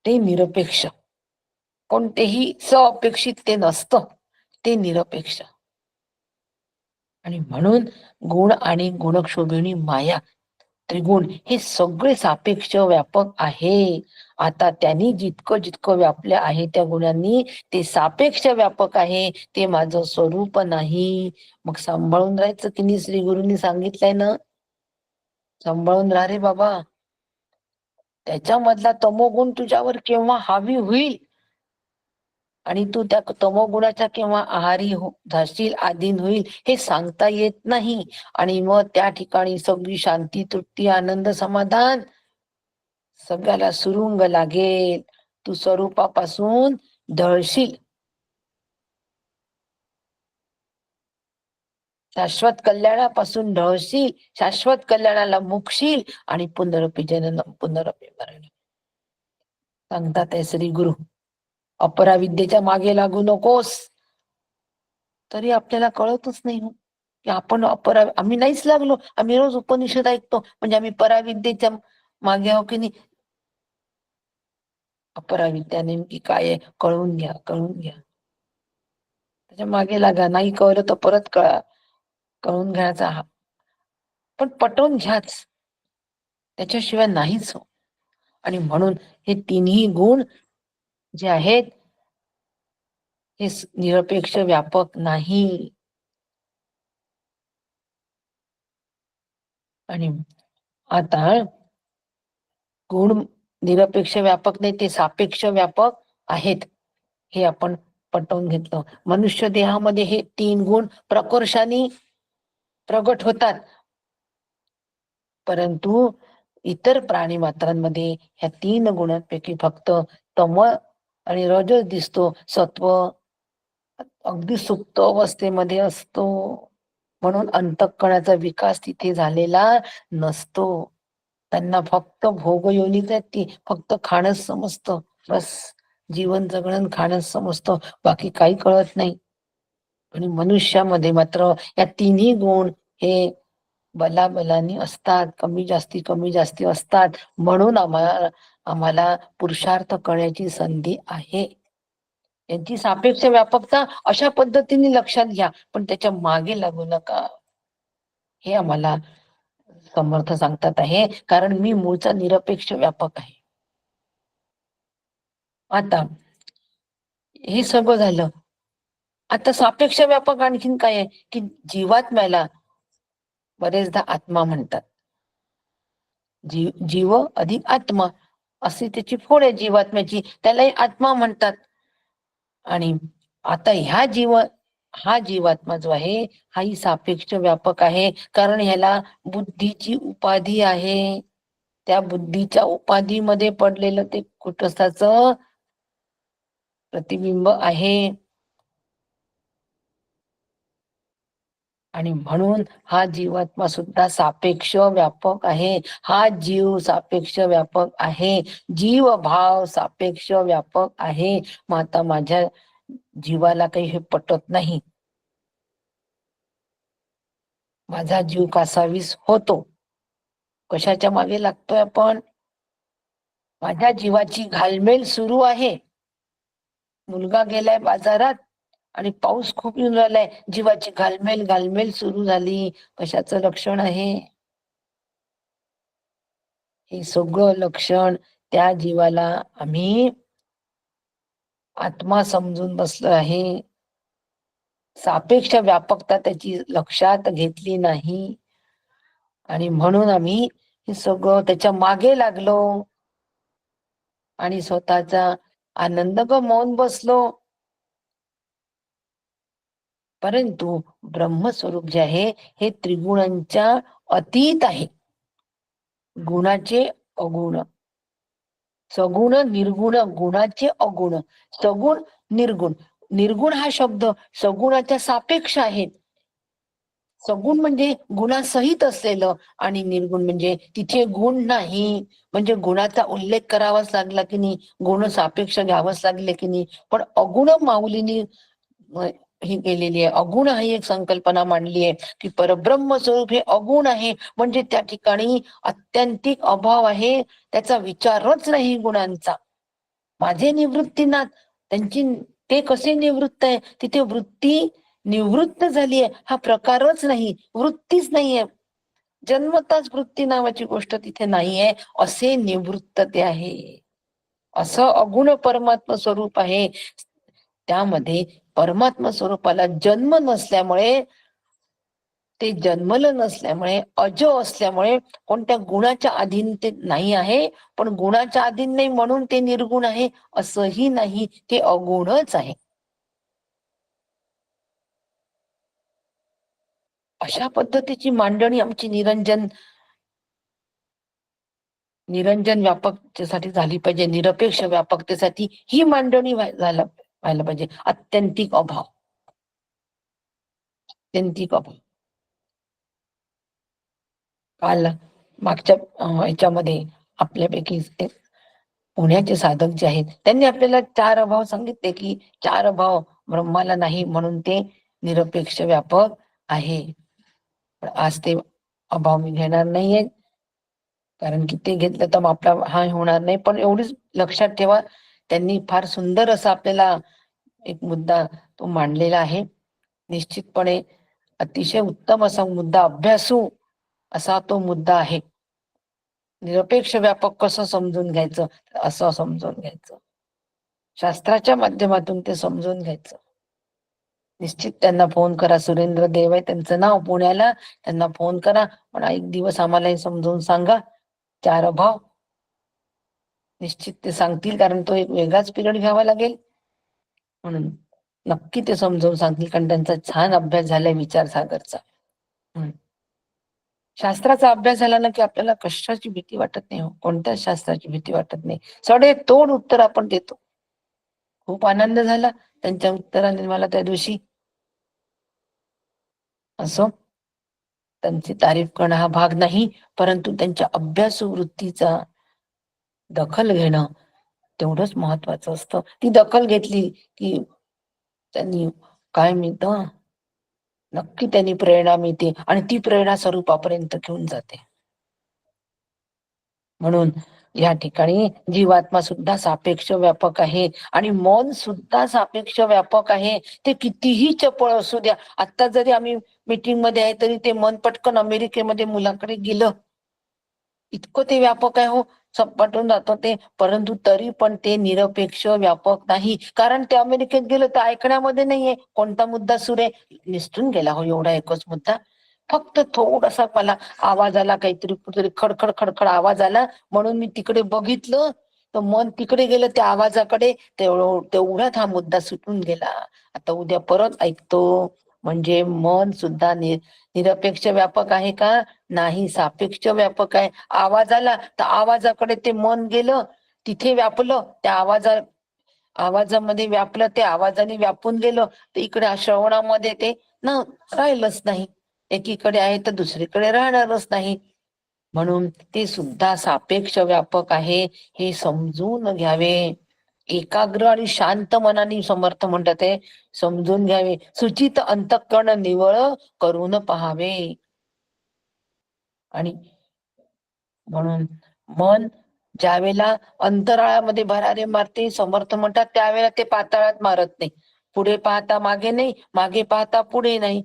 ते निरपेक्ष. कोणतेही अपेक्षित ते नसतं, ते निरपेक्ष. आणि म्हणून गुण आणि गुणक्षोभिणी माया, त्रिगुण हे सगळे सापेक्ष व्यापक आहे. आता त्यांनी जितकं जितकं व्यापले आहे त्या गुणांनी, ते सापेक्ष व्यापक आहे, ते माझं स्वरूप नाही. मग सांभाळून राहायचं की नाही, श्री गुरुंनी सांगितलंय ना, सांभाळून राहा रे बाबा. त्याच्यामधला तमोगुण तुझ्यावर केव्हा हावी होईल आणि तू त्या तमोगुणाच्या केव्हा आहारी जाशील, आधीन होईल, हे सांगता येत नाही. आणि मग त्या ठिकाणी सगळी शांती, तृप्ती, आनंद, समाधान सगळ्याला सुरुंग लागेल. तू स्वरूपापासून ढळशील, शाश्वत कल्याणापासून ढळशील, शाश्वत कल्याणाला मुकशील, आणि पुनरपी जननम पुनरपी मरण. सांगतात आहे श्री गुरु, अपराविद्येच्या मागे लागू नकोस. तरी आपल्याला कळतच नाही हो की आपण आम्ही नाहीच लागलो. आम्ही रोज उपनिषद ऐकतो, म्हणजे आम्ही पराविद्येच्या मागे आहो की नाही. अपराविद्या नेमकी काय आहे कळून घ्या, कळून घ्या, त्याच्या मागे लागा. नाही कळलं तर परत कळा, कळून घ्यायचा हा, पण पटवून घ्याच, त्याच्याशिवाय नाहीच हो. आणि म्हणून हे तिन्ही गुण जे आहेत हे निरपेक्ष व्यापक नाही. आणि आता गुण निरपेक्ष व्यापक नाही, ते सापेक्ष व्यापक आहेत, हे आपण पटवून घेतलं. मनुष्य देहामध्ये हे 3 गुण प्रकर्षाने प्रगट होतात, परंतु इतर प्राणी मात्रांमध्ये ह्या 3 गुणांपैकी फक्त तम आणि रजस दिसतो. सत्व अगदी सुप्त अवस्थेमध्ये असतो, म्हणून अंतःकरणाचा विकास तिथे झालेला नसतो. त्यांना फक्त भोगयोनीच आहेत, ती फक्त खाणंच समजतं. बस जीवन जगणं खाणंच समजतं, बाकी काही कळत नाही. आणि मनुष्यामध्ये मात्र या 3ही गुण हे बलाबलाने असतात, कमी जास्ती असतात, म्हणून आम्हाला पुरुषार्थ करण्याची संधी आहे. यांची सापेक्ष व्यापकता अशा पद्धतीने लक्षात घ्या, पण त्याच्या मागे लागू नका, हे आम्हाला समर्थ सांगतात आहे. कारण मी मूळचा निरपेक्ष व्यापक आहे. आता हे सगळं झालं. आता सापेक्ष व्यापक आणखीन काय आहे, की जीवात्म्याला बरेचदा आत्मा म्हणतात. जीव अधिक आत्मा अशी त्याची फोड आहे जीवात्म्याची, त्यालाही आत्मा म्हणतात. आणि आता हा जीवात्मा जो आहे, हाही सापेक्ष व्यापक आहे, कारण ह्याला बुद्धीची उपाधी आहे. त्या बुद्धीच्या उपाधीमध्ये पडलेलं ते कुटस्थाचं प्रतिबिंब आहे. आणि म्हणून हा जीवात्मा सुद्धा सापेक्ष व्यापक आहे. हा जीव सापेक्ष व्यापक आहे. जीव भाव सापेक्ष व्यापक आहे. मग आता माझ्या जीवाला काही हे पटत नाही. माझा जीव कासावीस होतो. कशाच्या मागे लागतोय आपण? माझ्या जीवाची घालमेल सुरू आहे. मुलगा गेलाय बाजारात आणि पाऊस खूप येऊन राहिलाय, जीवाची घालमेल सुरू झाली. कशाचं लक्षण आहे? हे सगळं लक्षण त्या जीवाला आम्ही आत्मा समजून बसलो आहे. सापेक्ष व्यापकता त्याची लक्षात घेतली नाही, आणि म्हणून आम्ही हे सगळं त्याच्या मागे लागलो आणि स्वतःचा आनंद गमावून बसलो. परंतु ब्रह्मस्वरूप जे आहे हे त्रिगुणांच्या अतीत आहे. गुणाचे अगुण, सगुण निर्गुण, गुणाचे अगुण, सगुण निर्गुण. निर्गुण हा शब्द सगुणाच्या सापेक्ष आहे. सगुण म्हणजे गुणासहित असलेलं, आणि निर्गुण म्हणजे तिथे गुण नाही, म्हणजे गुणाचा उल्लेख करावाच लागला की नाही, गुण सापेक्ष घ्यावंच लागले की नाही. पण अगुण माऊलीनी ही केलेली आहे. अगुण ही एक संकल्पना मांडली आहे, की परब्रह्म स्वरूप हे अगुण आहे, म्हणजे त्या ठिकाणी अत्यंतिक अभाव आहे, त्याचा विचारच नाही गुणांचा. माझे निवृत्तीनाथ त्यांची, ते कसे निवृत्त आहे? तिथे वृत्ती निवृत्त झाली आहे हा प्रकारच नाही, वृत्तीच नाहीये, जन्मताच वृत्ती नावाची गोष्ट तिथे नाहीये, असे निवृत्त ते आहे. असं अगुण परमात्मा स्वरूप आहे. त्यामध्ये परमात्मा स्वरूपाला जन्म नसल्यामुळे, ते जन्मलं नसल्यामुळे, अज असल्यामुळे कोणत्या गुणाच्या अधीन ते नाही आहे. पण गुणाच्या अधीन नाही म्हणून ते निर्गुण आहे असंही नाही, ते अगुणच आहे. अशा पद्धतीची मांडणी आमची निरंजन व्यापकतेसाठी झाली पाहिजे. निरपेक्ष व्यापकतेसाठी ही मांडणी व्हायला पाहिजे. आत्यंतिक अभाव, आत्यंतिक अभाव. काल मागच्या याच्यामध्ये आपल्यापैकी पुण्याचे साधक जे आहेत त्यांनी आपल्याला 4 अभाव सांगितले, की 4 अभाव ब्रह्माला नाही म्हणून ते निरपेक्ष व्यापक आहे. पण आज ते अभाव मी घेणार नाहीये, कारण की ते घेतलं तर आपला हा होणार नाही. पण एवढीच लक्षात ठेवा, त्यांनी फार सुंदर असा आपल्याला एक मुद्दा तो मांडलेला आहे. निश्चितपणे अतिशय उत्तम असा मुद्दा, अभ्यासू असा तो मुद्दा आहे. निरपेक्ष व्यापक कसं समजून घ्यायचं? असं समजून घ्यायचं, शास्त्राच्या माध्यमातून ते समजून घ्यायचं. निश्चित त्यांना फोन करा. सुरेंद्र देव आहे त्यांचं नाव, पुण्याला. त्यांना फोन करा, पण एक दिवस आम्हाला हे समजावून सांगा. 4 अभाव निश्चित ते सांगतील, कारण तो एक वेगळाच पिरियड घ्यावा लागेल. म्हणून नक्की ते समजावून सांगतील, कारण त्यांचा छान अभ्यास झालाय विचारसागरचा. शास्त्राचा अभ्यास झाला ना की आपल्याला कशाची भीती वाटत नाही हो, कोणत्याच शास्त्राची भीती वाटत नाही. सडे तोड उत्तर आपण देतो. खूप आनंद झाला त्यांच्या उत्तराने मला त्या दिवशी. असो, त्यांची तारीफ करणं हा भाग नाही, परंतु त्यांच्या अभ्यासू वृत्तीचा दखल घेणं तेवढंच महत्वाचं असतं. ती दखल घेतली की त्यांनी काय मिळतं, नक्की त्यांनी प्रेरणा मिळते, आणि ती प्रेरणा स्वरूपापर्यंत घेऊन जाते. म्हणून या ठिकाणी जीवात्मा सुद्धा सापेक्ष व्यापक आहे, आणि मन सुद्धा सापेक्ष व्यापक आहे. ते कितीही चपळ असू द्या. आता जरी आम्ही मीटिंग मध्ये आहे तरी ते मन पटकन अमेरिकेमध्ये मुलाकडे गेलं, इतकं ते व्यापक आहे हो, सपाटून जातं ते. परंतु तरी पण ते निरपेक्ष व्यापक नाही, कारण ते अमेरिकेत गेलं तर ऐकण्यामध्ये नाहीये. कोणता मुद्दा सुरे निसटून गेला हो, एवढा एकच मुद्दा. फक्त थोडासा मला आवाज आला, काहीतरी कुठेतरी खडखड खडखड आवाज आला, म्हणून मी तिकडे बघितलं, तर मन तिकडे गेलं त्या आवाजाकडे. तेवढ्यात हा मुद्दा सुटून गेला. आता उद्या परत ऐकतो. म्हणजे मन सुद्धा निरपेक्ष व्यापक आहे का? नाही, सापेक्ष व्यापक आहे. आवाज आला तर आवाजाकडे ते मन गेलं, तिथे व्यापलं, त्या आवाजामध्ये व्यापलं, ते आवाजाने व्यापून गेलं, तर इकडे श्रवणामध्ये ते न राहिलंच नाही. एकीकडे आहे तर दुसरीकडे राहणारच नाही. म्हणून ते सुद्धा सापेक्ष व्यापक आहे, हे समजून घ्यावे. एकाग्र आणि शांत मनाने समर्थ म्हणतात ते समजून घ्यावे. सुचित अंतःकरण निवळ करून पहावे. आणि म्हणून मन ज्यावेळेला अंतराळामध्ये भरारे मारते, समर्थ म्हणतात, त्यावेळेला ते पाताळात मारत नाही. पुढे पाहता मागे नाही, मागे पाहता पुढे नाही.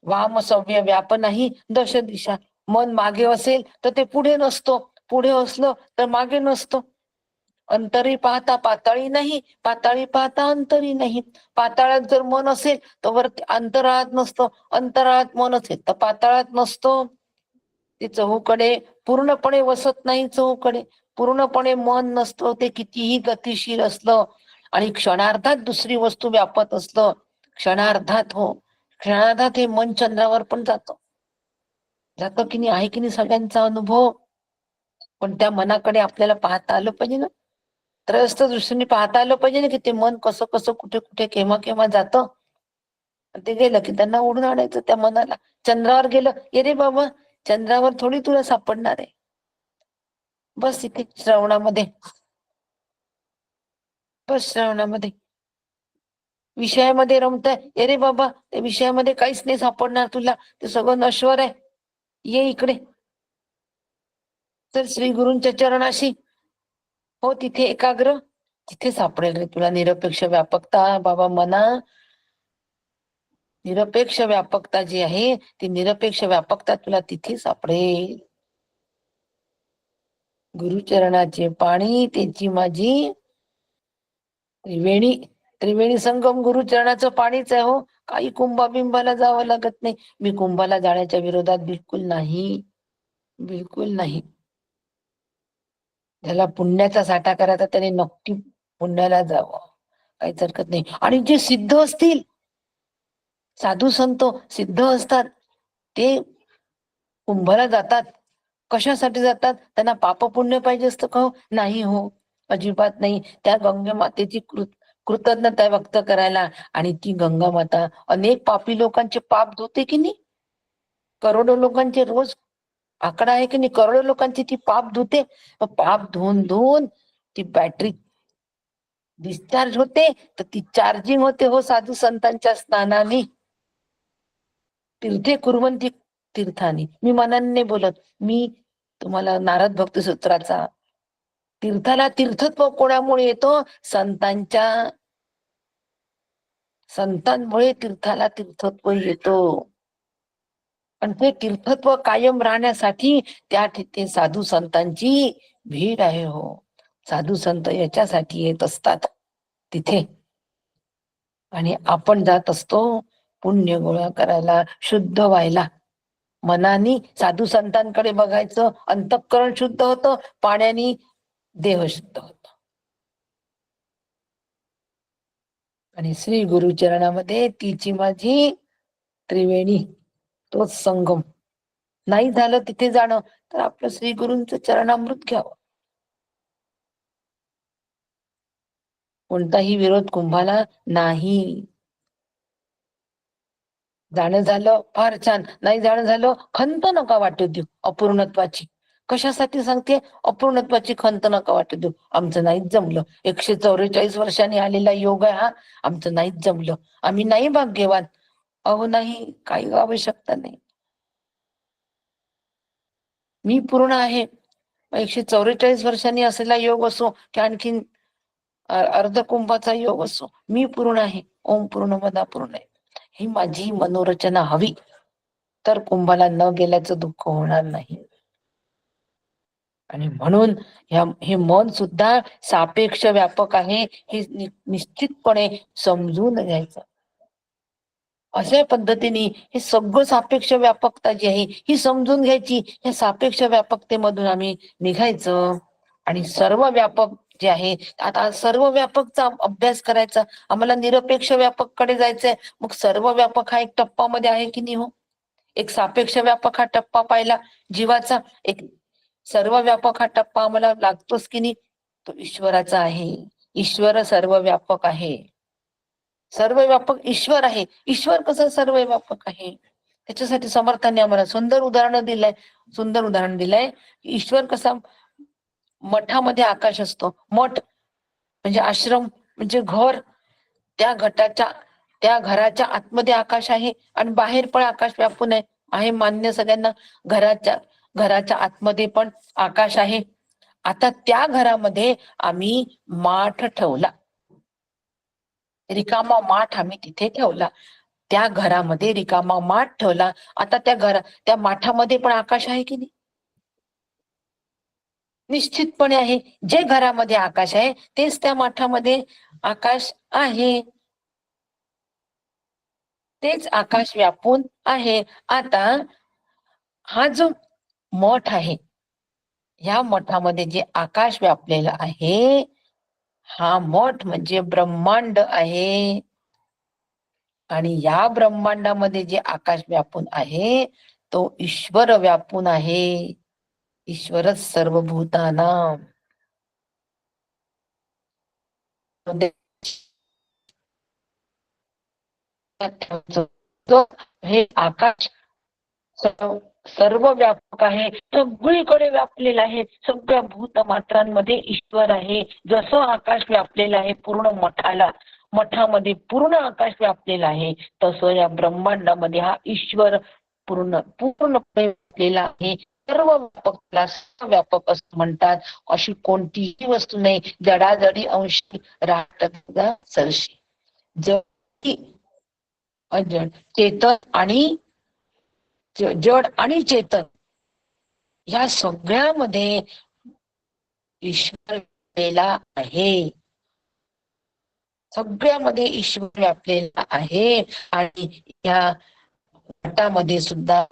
वाम सव्य व्याप नाही दश दिशा. मन मागे असेल तर ते पुढे नसतो, पुढे असलं तर मागे नसतो. अंतरी पाहता पाताळी नाही, पाताळी पाहता अंतरी नाही. पाताळात जर मन असेल तर वरती अंतराळात नसतो, अंतराळात मन असेल तर पाताळात नसतो. ते चहूकडे पूर्णपणे वसत नाही. चहूकडे पूर्णपणे मन नसतं. ते कितीही गतिशील असलं आणि क्षणार्धात दुसरी वस्तू व्यापत असलं, क्षणार्धात, हो क्षणार्धात हे मन चंद्रावर पण जातं की नाही, आहे की नाही सगळ्यांचा अनुभव. पण त्या मनाकडे आपल्याला पाहता आलं पाहिजे ना, त्रयस्थ दृष्टीने पाहता आलं पाहिजे ना, की ते मन कसं कसं कुठे कुठे केव्हा केव्हा जातं. ते गेलं की त्यांना ओढून आणायचं त्या मनाला. चंद्रावर गेलं, ये रे बाबा, चंद्रावर थोडी तुला सापडणार आहे. बस इथे श्रवणामध्ये, बस श्रवणामध्ये विषयामध्ये रमताय, ये रे बाबा, त्या विषयामध्ये काहीच नाही सापडणार तुला, ते सगळं नश्वर आहे, ये इकडे. तर श्री गुरूंच्या चरणाशी हो, तिथे एकाग्र, तिथे सापडेल रे तुला निरपेक्ष व्यापकता. बाबा मना, निरपेक्ष व्यापकता जी आहे, ती निरपेक्ष व्यापकता तुला तिथे सापडेल. गुरुचरणाचे पाणी त्याची माझी त्रिवेणी, त्रिवेणी संगम गुरुचरणाचं पाणीच आहे हो. काही कुंभाबिंबाला जावं लागत नाही. मी कुंभाला जाण्याच्या विरोधात बिलकुल नाही, बिलकुल नाही. त्याला पुण्याचा साठा करायचा त्याने नक्की पुण्याला जावं, काहीच हरकत नाही. आणि जे सिद्ध असतील, साधू संत सिद्ध असतात, ते कुंभाला जातात. कशासाठी जातात? त्यांना पाप पुण्य पाहिजे असतं का? नाही हो, अजिबात नाही. त्या गंगे मातेची कृतज्ञता व्यक्त करायला. आणि ती गंगा माता अनेक पापी लोकांचे पाप धुते की नाही, करोडो लोकांचे रोज आकडा आहे की नाही, करोडो लोकांची ती पाप धुते. पाप धुवून धुवून ती बॅटरी डिस्चार्ज होते, तर ती चार्जिंग होते हो साधू संतांच्या स्नानाने. तीर्थे कुर्वंती तीर्थानी, मी मनाने नाही बोलत, मी तुम्हाला नारद भक्ती सूत्राचा, तीर्थाला तीर्थत्व कोणामुळे येतो? संतांमुळे तीर्थाला तीर्थत्व येतो. आणि ते तीर्थत्व कायम राहण्यासाठी त्या ठिकाणी साधू संतांची भीड आहे हो. साधू संत याच्यासाठी येत असतात तिथे. आणि आपण जात असतो पुण्य गोळा करायला, शुद्ध व्हायला. मनाने साधू संतांकडे बघायचं, अंतःकरण शुद्ध होतं, पाण्याने देह शुद्ध होत. आणि श्री गुरुचरणामध्ये तिची माझी त्रिवेणी, तोच संगम. नाही झालं तिथे जाणं तर आपलं श्री गुरूंचं चरणामृत घ्यावं. कोणताही विरोध कुंभाला नाही. जाणं झालं फार छान, नाही जाणं झालं खंत नका वाटू देऊ अपूर्णत्वाची. कशासाठी सांगते? अपूर्णत्वाची खंत नका वाटू देऊ. आमचं नाहीच जमलं, 144 वर्षांनी आलेला योग आहे हा, आमचं नाहीच जमलं, आम्ही नाही भाग्यवान. अहो नाही, काही आवश्यकता नाही. मी पूर्ण आहे. 144 वर्षांनी असलेला योग असो की आणखीन अर्ध कुंभाचा योग असो, मी पूर्ण आहे. ओम पूर्ण मदा पूर्ण आहे. ही माझी मनोरचना हवी तर कुंभाला न गेल्याचं दुःख होणार नाही. आणि म्हणून हे मन सुद्धा सापेक्ष व्यापक आहे, हे निश्चितपणे समजून घ्यायचं. अशा पद्धतीने हे सगळं सापेक्ष व्यापकता जी आहे ही समजून घ्यायची. या सापेक्ष व्यापकतेमधून आम्ही निघायचं आणि सर्व व्यापक जे आहे, आता सर्व व्यापकचा अभ्यास करायचा, आम्हाला निरपेक्ष व्यापक कडे जायचंय. मग सर्व व्यापक हा एक टप्पामध्ये आहे की नाही हो? एक सापेक्ष व्यापक हा टप्पा पाहिला जीवाचा, एक सर्व व्यापक हा टप्पा आम्हाला लागतोच की नाही? तो ईश्वराचा आहे. ईश्वर सर्व व्यापक आहे. सर्व व्यापक ईश्वर आहे. ईश्वर कसं सर्व व्यापक आहे? त्याच्यासाठी समर्थांनी आम्हाला सुंदर उदाहरण दिलंय. सुंदर उदाहरण दिलंय. ईश्वर कसा, मठामध्ये आकाश असतो. मठ म्हणजे आश्रम, म्हणजे घर. त्या घराच्या आतमध्ये आकाश आहे आणि बाहेर पण आकाश व्यापून आहे मान्य सगळ्यांना. घराच्या आतमध्ये पण आकाश आहे. आता त्या घरामध्ये आम्ही माठ ठेवला, रिकामा माठ आम्ही तिथे ठेवला. त्या घरामध्ये रिकामा माठ ठेवला. आता त्या माठामध्ये पण आकाश आहे की नाही? निश्चितपणे आहे. जे घरामध्ये आकाश आहे तेच त्या माठामध्ये आकाश आहे. तेच आकाश व्यापून आहे. आता हा जो मठ आहे, ह्या मठामध्ये जे आकाश व्यापलेलं आहे, हा मठ म्हणजे ब्रह्मांड आहे. आणि या ब्रह्मांडामध्ये जे आकाश व्यापून आहे तो ईश्वर व्यापून आहे. ईश्वरच सर्वभूतानां. हे आकाश सर्व व्यापक आहे, सगळीकडे व्यापलेला आहे. सगळ्या भूतमात्रांमध्ये ईश्वर आहे. जसं आकाश व्यापलेलं आहे पूर्ण मठामध्ये पूर्ण आकाश व्यापलेला आहे, तसं या ब्रह्मांडामध्ये हा ईश्वर पूर्णपणे व्यापलेला आहे. सर्व व्यापक व्यापक असं म्हणतात. अशी कोणतीही वस्तू नाही जडाजडी अंशी राहत सरशी. जड अजड, चेतन आणि जड आणि चेतन या सगळ्यामध्ये ईश्वर व्यापलेला आहे. सगळ्यामध्ये ईश्वर व्यापलेला आहे. आणि या मठामध्ये सुद्धा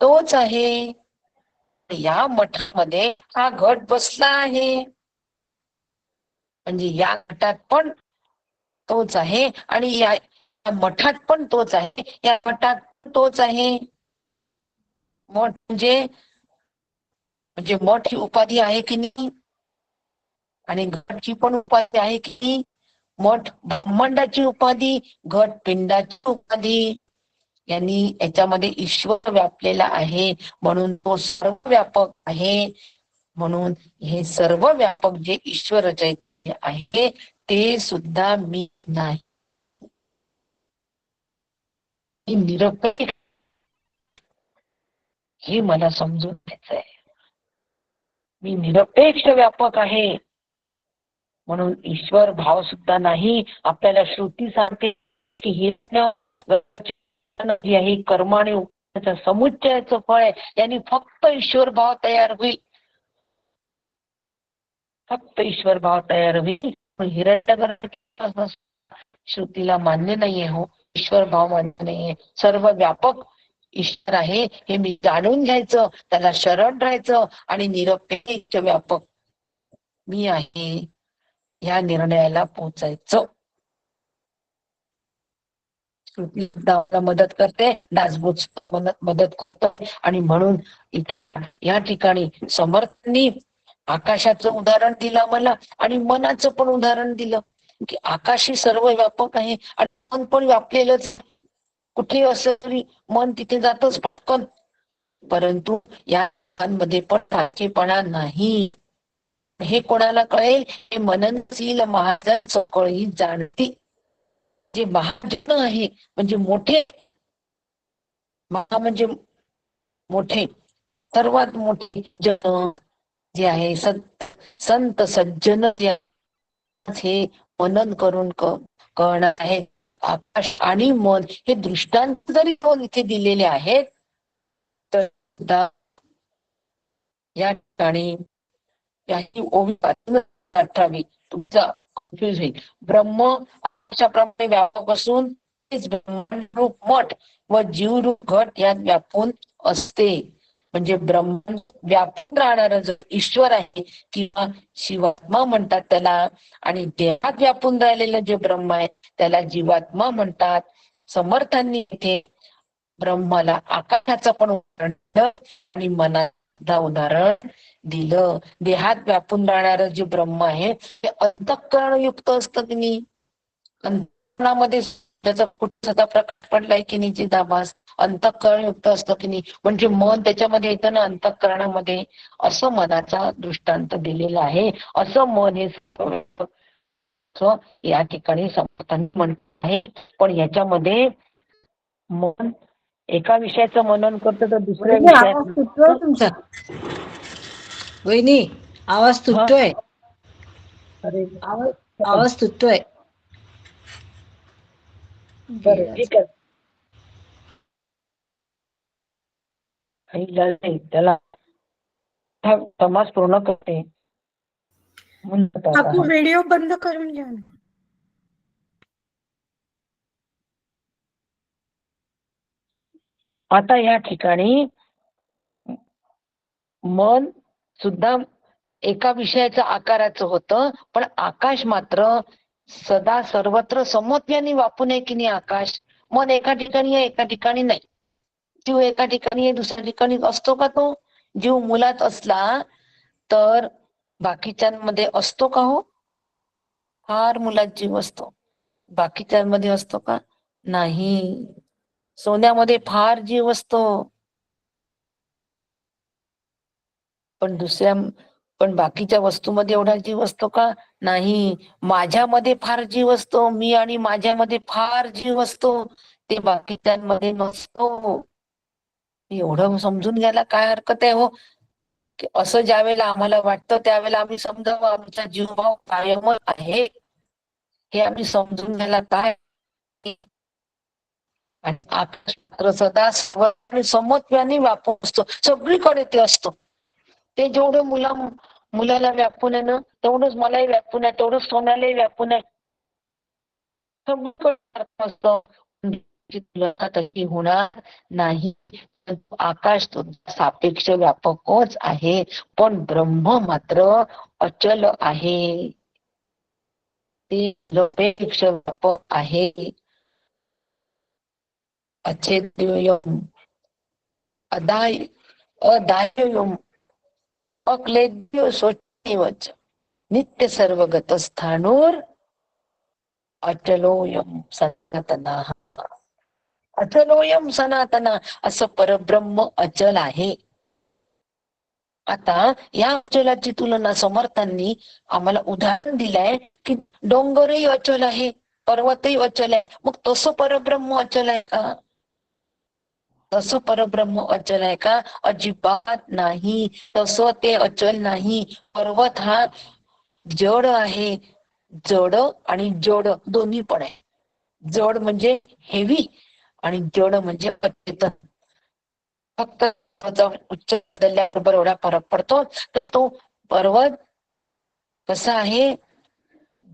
तोच आहे. या मठामध्ये हा घट बसला आहे, म्हणजे या घटात पण तोच आहे आणि या मठात पण तोच आहे. या मठात तोच आहे. मठ म्हणजे मठ ही उपाधी आहे की नाही? आणि घटची पण उपाधी आहे की? मठ ब्रह्मांडाची उपाधी, घट पिंडाची उपाधी. यांनी याच्यामध्ये ईश्वर व्यापलेला आहे, म्हणून तो सर्व व्यापक आहे. म्हणून हे सर्व व्यापक जे ईश्वर चैतन्य आहे ते सुद्धा मी नाही. निरपेक्ष हे मला समजून घ्यायचं आहे. मी निरपेक्ष व्यापक आहे, म्हणून ईश्वर भाव सुद्धा नाही. आपल्याला श्रुती सांगते की हे कर्म आणि समुच्चयाचं फळ आहे. यांनी फक्त ईश्वर भाव तयार होईल. फक्त ईश्वर भाव तयार होईल. हिरण्यगर्भ श्रुतीला मान्य नाहीये हो, ईश्वर भाव मान्य नाहीये. सर्व व्यापक ईश्वर आहे हे मी जाणून घ्यायचं, त्याला शरण राहायचं आणि निरपेक्ष व्यापक मी आहे या निर्णयाला पोहोचायचं. श्रुती मदत करते, दासबोध मदत करतो. आणि म्हणून या ठिकाणी समर्थांनी आकाशाचं उदाहरण दिलं मला आणि मनाचं पण उदाहरण दिलं की आकाश ही सर्व व्यापक आहे आणि मन पण व्यापलेलंच. कुठे असं तरी मन तिथे जातच पटकन, परंतु या मध्ये पण ठाकेपणा नाही. हे कोणाला कळेल? हे मननशील महाजन सकळही जाणती. जे महाजन आहे म्हणजे मोठे, महा म्हणजे मोठे, सर्वात मोठे जन जे आहे संत सज्जन जे हे मनन करून कळणार आहे. आकाश आणि मन हे दृष्टांत जरी दोन इथे दिलेले आहेत तर या ठिकाणी याची ओवी 18 तुमचा कन्फ्युज होईल. ब्रह्म अशाप्रमाणे व्यापक असून तेच ब्रह्मरूप मठ व जीवरूप घट यात व्यापून असते. म्हणजे ब्रह्म व्यापून राहणारा जो ईश्वर आहे किंवा शिवात्मा म्हणतात त्याला, आणि देहात व्यापून राहिलेलं जे ब्रह्म आहे त्याला जीवात्मा म्हणतात. समर्थांनी इथे ब्रह्माला आकाशाचं पण उदाहरण आणि मनाचं उदाहरण दिलं. देहात व्यापून राहणार जे ब्रह्म आहे ते अंतःकरण युक्त असतं की नाही. अंतःकरणामध्ये त्याचा कुठचा प्रकाश पडलाय की नाही, चिदाभास अंतःकरण युक्त असतं की नाही. म्हणजे मन त्याच्यामध्ये येतं ना अंतःकरणामध्ये. असं मनाचा दृष्टांत दिलेला आहे. असं मन हे या ठिकाणी समर्थांनी म्हणत आहे. पण याच्यामध्ये मन एका विषयाचं मनन करतं तर दुसऱ्या आवाज तुटतोय तुमचा. वहिनी आवाज तुटतोय. अरे आवाज तुटतोय. बरं ठीक आहे. त्याला तमास पूर्ण करते. काकू व्हिडिओ बंद करून घ्या. आता या ठिकाणी मन सुद्धा एका विषयाचं आकाराचं होतं, पण आकाश मात्र सदा सर्वत्र समत्वाने व्यापून आहे की नाही आकाश. मन एका ठिकाणी आहे, एका ठिकाणी नाही. जीव एका ठिकाणी आहे, दुसऱ्या ठिकाणी असतो का तो? जीव मुलात असला तर बाकीच्यांमध्ये असतो का हो? फार मुलात जीव असतो, बाकीच्यांमध्ये असतो का? नाही. सोन्यामध्ये फार जीव असतो, पण बाकीच्या वस्तूमध्ये एवढा जीव असतो का? नाही. माझ्यामध्ये फार जीव असतो, मी आणि माझ्यामध्ये फार जीव असतो, ते बाकीच्यांमध्ये नसतो. एवढं समजून घ्यायला काय हरकत आहे हो? की असं ज्यावेळेला आम्हाला वाटतं त्यावेळेला आम्ही समजावं आमचा जीवभाव कायमच आहे हे आम्ही समजून घ्यायला काय. आकाश सदा समत्वाने व्यापून असतो, सगळीकडे ते असतो. ते जेवढं मुलाला व्यापून आहे ना तेवढंच मलाही व्यापून आहे, तेवढंच सोन्यालाही व्यापून आहे. सगळीकडे होणार नाही. आकाश सापेक्ष व्यापकच आहे, पण ब्रह्म मात्र अचल आहे, ते निरपेक्ष व्यापक आहे. अछेद्यम अदायम अक्लेद्य स्वच्छ नित्य सर्वगत स्थानूर अचलोयम सनातना. अचलोयम सनातना असं परब्रह्म अचल आहे. आता या अचलाची तुलना समर्थांनी आम्हाला उदाहरण दिलंय की डोंगरही अचल आहे, पर्वतही अचल आहे. मग तसं परब्रह्म अचल आहे का? तसं परब्रह्म अचल आहे का? अजिबात नाही. तसं ते अचल नाही. पर्वत हा जड आहे, जड आणि जड दोन्ही पण आहे. जड म्हणजे हेवी आणि जड म्हणजे अचेतन. फक्त उच्च बदलल्याबरोबर एवढा फरक पडतो. तर तो पर्वत कसा आहे?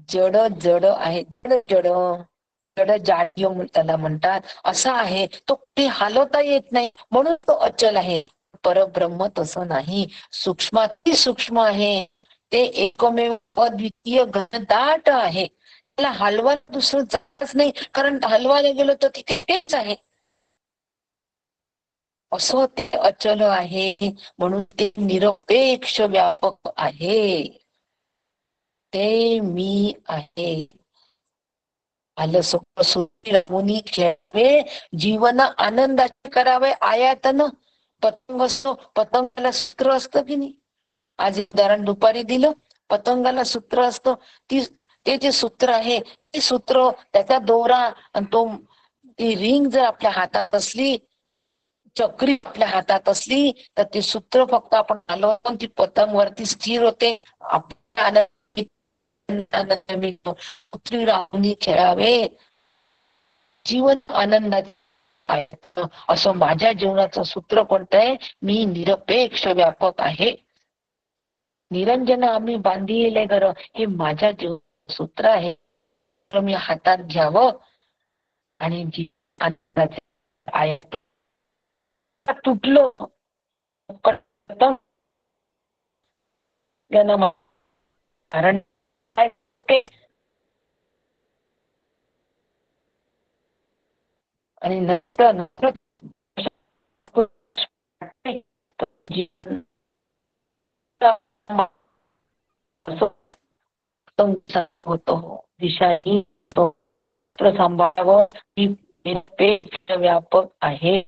जड जड आहे, जड जड त्याला म्हणतात. असा आहे तो, ते हलवता येत नाही म्हणून तो अचल आहे. परब्रह्म तसं नाही, सूक्ष्माती सूक्ष्म आहे. ते एकमेव अद्वितीय घनदाट आहे. त्याला हलवायला दुसरं जातच नाही, कारण हलवायला गेलो तर तिथे तेच आहे. असं ते अचल आहे, म्हणून ते निरपेक्ष व्यापक आहे. ते मी आहे. आलं सुखी खेळावे, जीवन आनंदाचे करावे. आयातन पतंग असतो, पतंगाला सूत्र असतं की नाही. आज उदाहरण दुपारी दिलं, पतंगाला सूत्र असतं. ते जे सूत्र आहे, ते सूत्र, त्याचा दोरा आणि ती रिंग जर आपल्या हातात असली, चक्री आपल्या हातात असली, तर ते सूत्र फक्त आपण हलवून ती पतंग वरती स्थिर होते. आपल्या आनंद मिळतो. पुत्री राहुनी खेळावे, जीवन आनंदात आहे. असं माझ्या जीवनाचं सूत्र कोणतं आहे? मी निरपेक्ष व्यापक आहे. निरंजन आम्ही बांधिले घर, हे माझ्या जीवनाचं सूत्र आहे. तर मी हातात घ्यावं आणि आनंदाचे आहे. तुटलो कारण काय ते, आणि नंतर होतो दिशाही तो सांभाळावं. निरपेक्ष व्यापक आहे.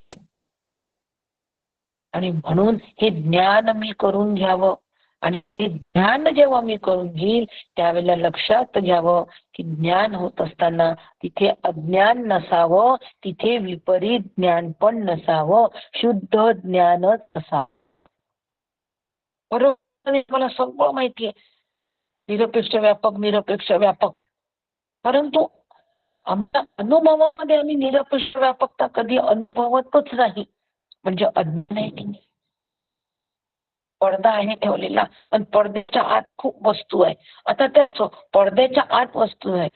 आणि म्हणून हे ज्ञान मी करून घ्यावं. आणि ते ज्ञान जेव्हा मी करून घेईल, त्यावेळेला लक्षात घ्यावं की ज्ञान होत असताना तिथे अज्ञान नसावं, तिथे विपरीत ज्ञान पण नसावं, शुद्ध ज्ञानच असावं. बरोबर, मला सगळं माहितीये, निरपेक्ष व्यापक, निरपेक्ष व्यापक. परंतु आमच्या अनुभवामध्ये आम्ही निरपेक्ष व्यापकता कधी अनुभवतच नाही. म्हणजे अज्ञान आहे की नाही. पडदा आहे ठेवलेला, पण पडद्याच्या आत खूप वस्तू आहे. आता त्या पडद्याच्या आत वस्तू आहे,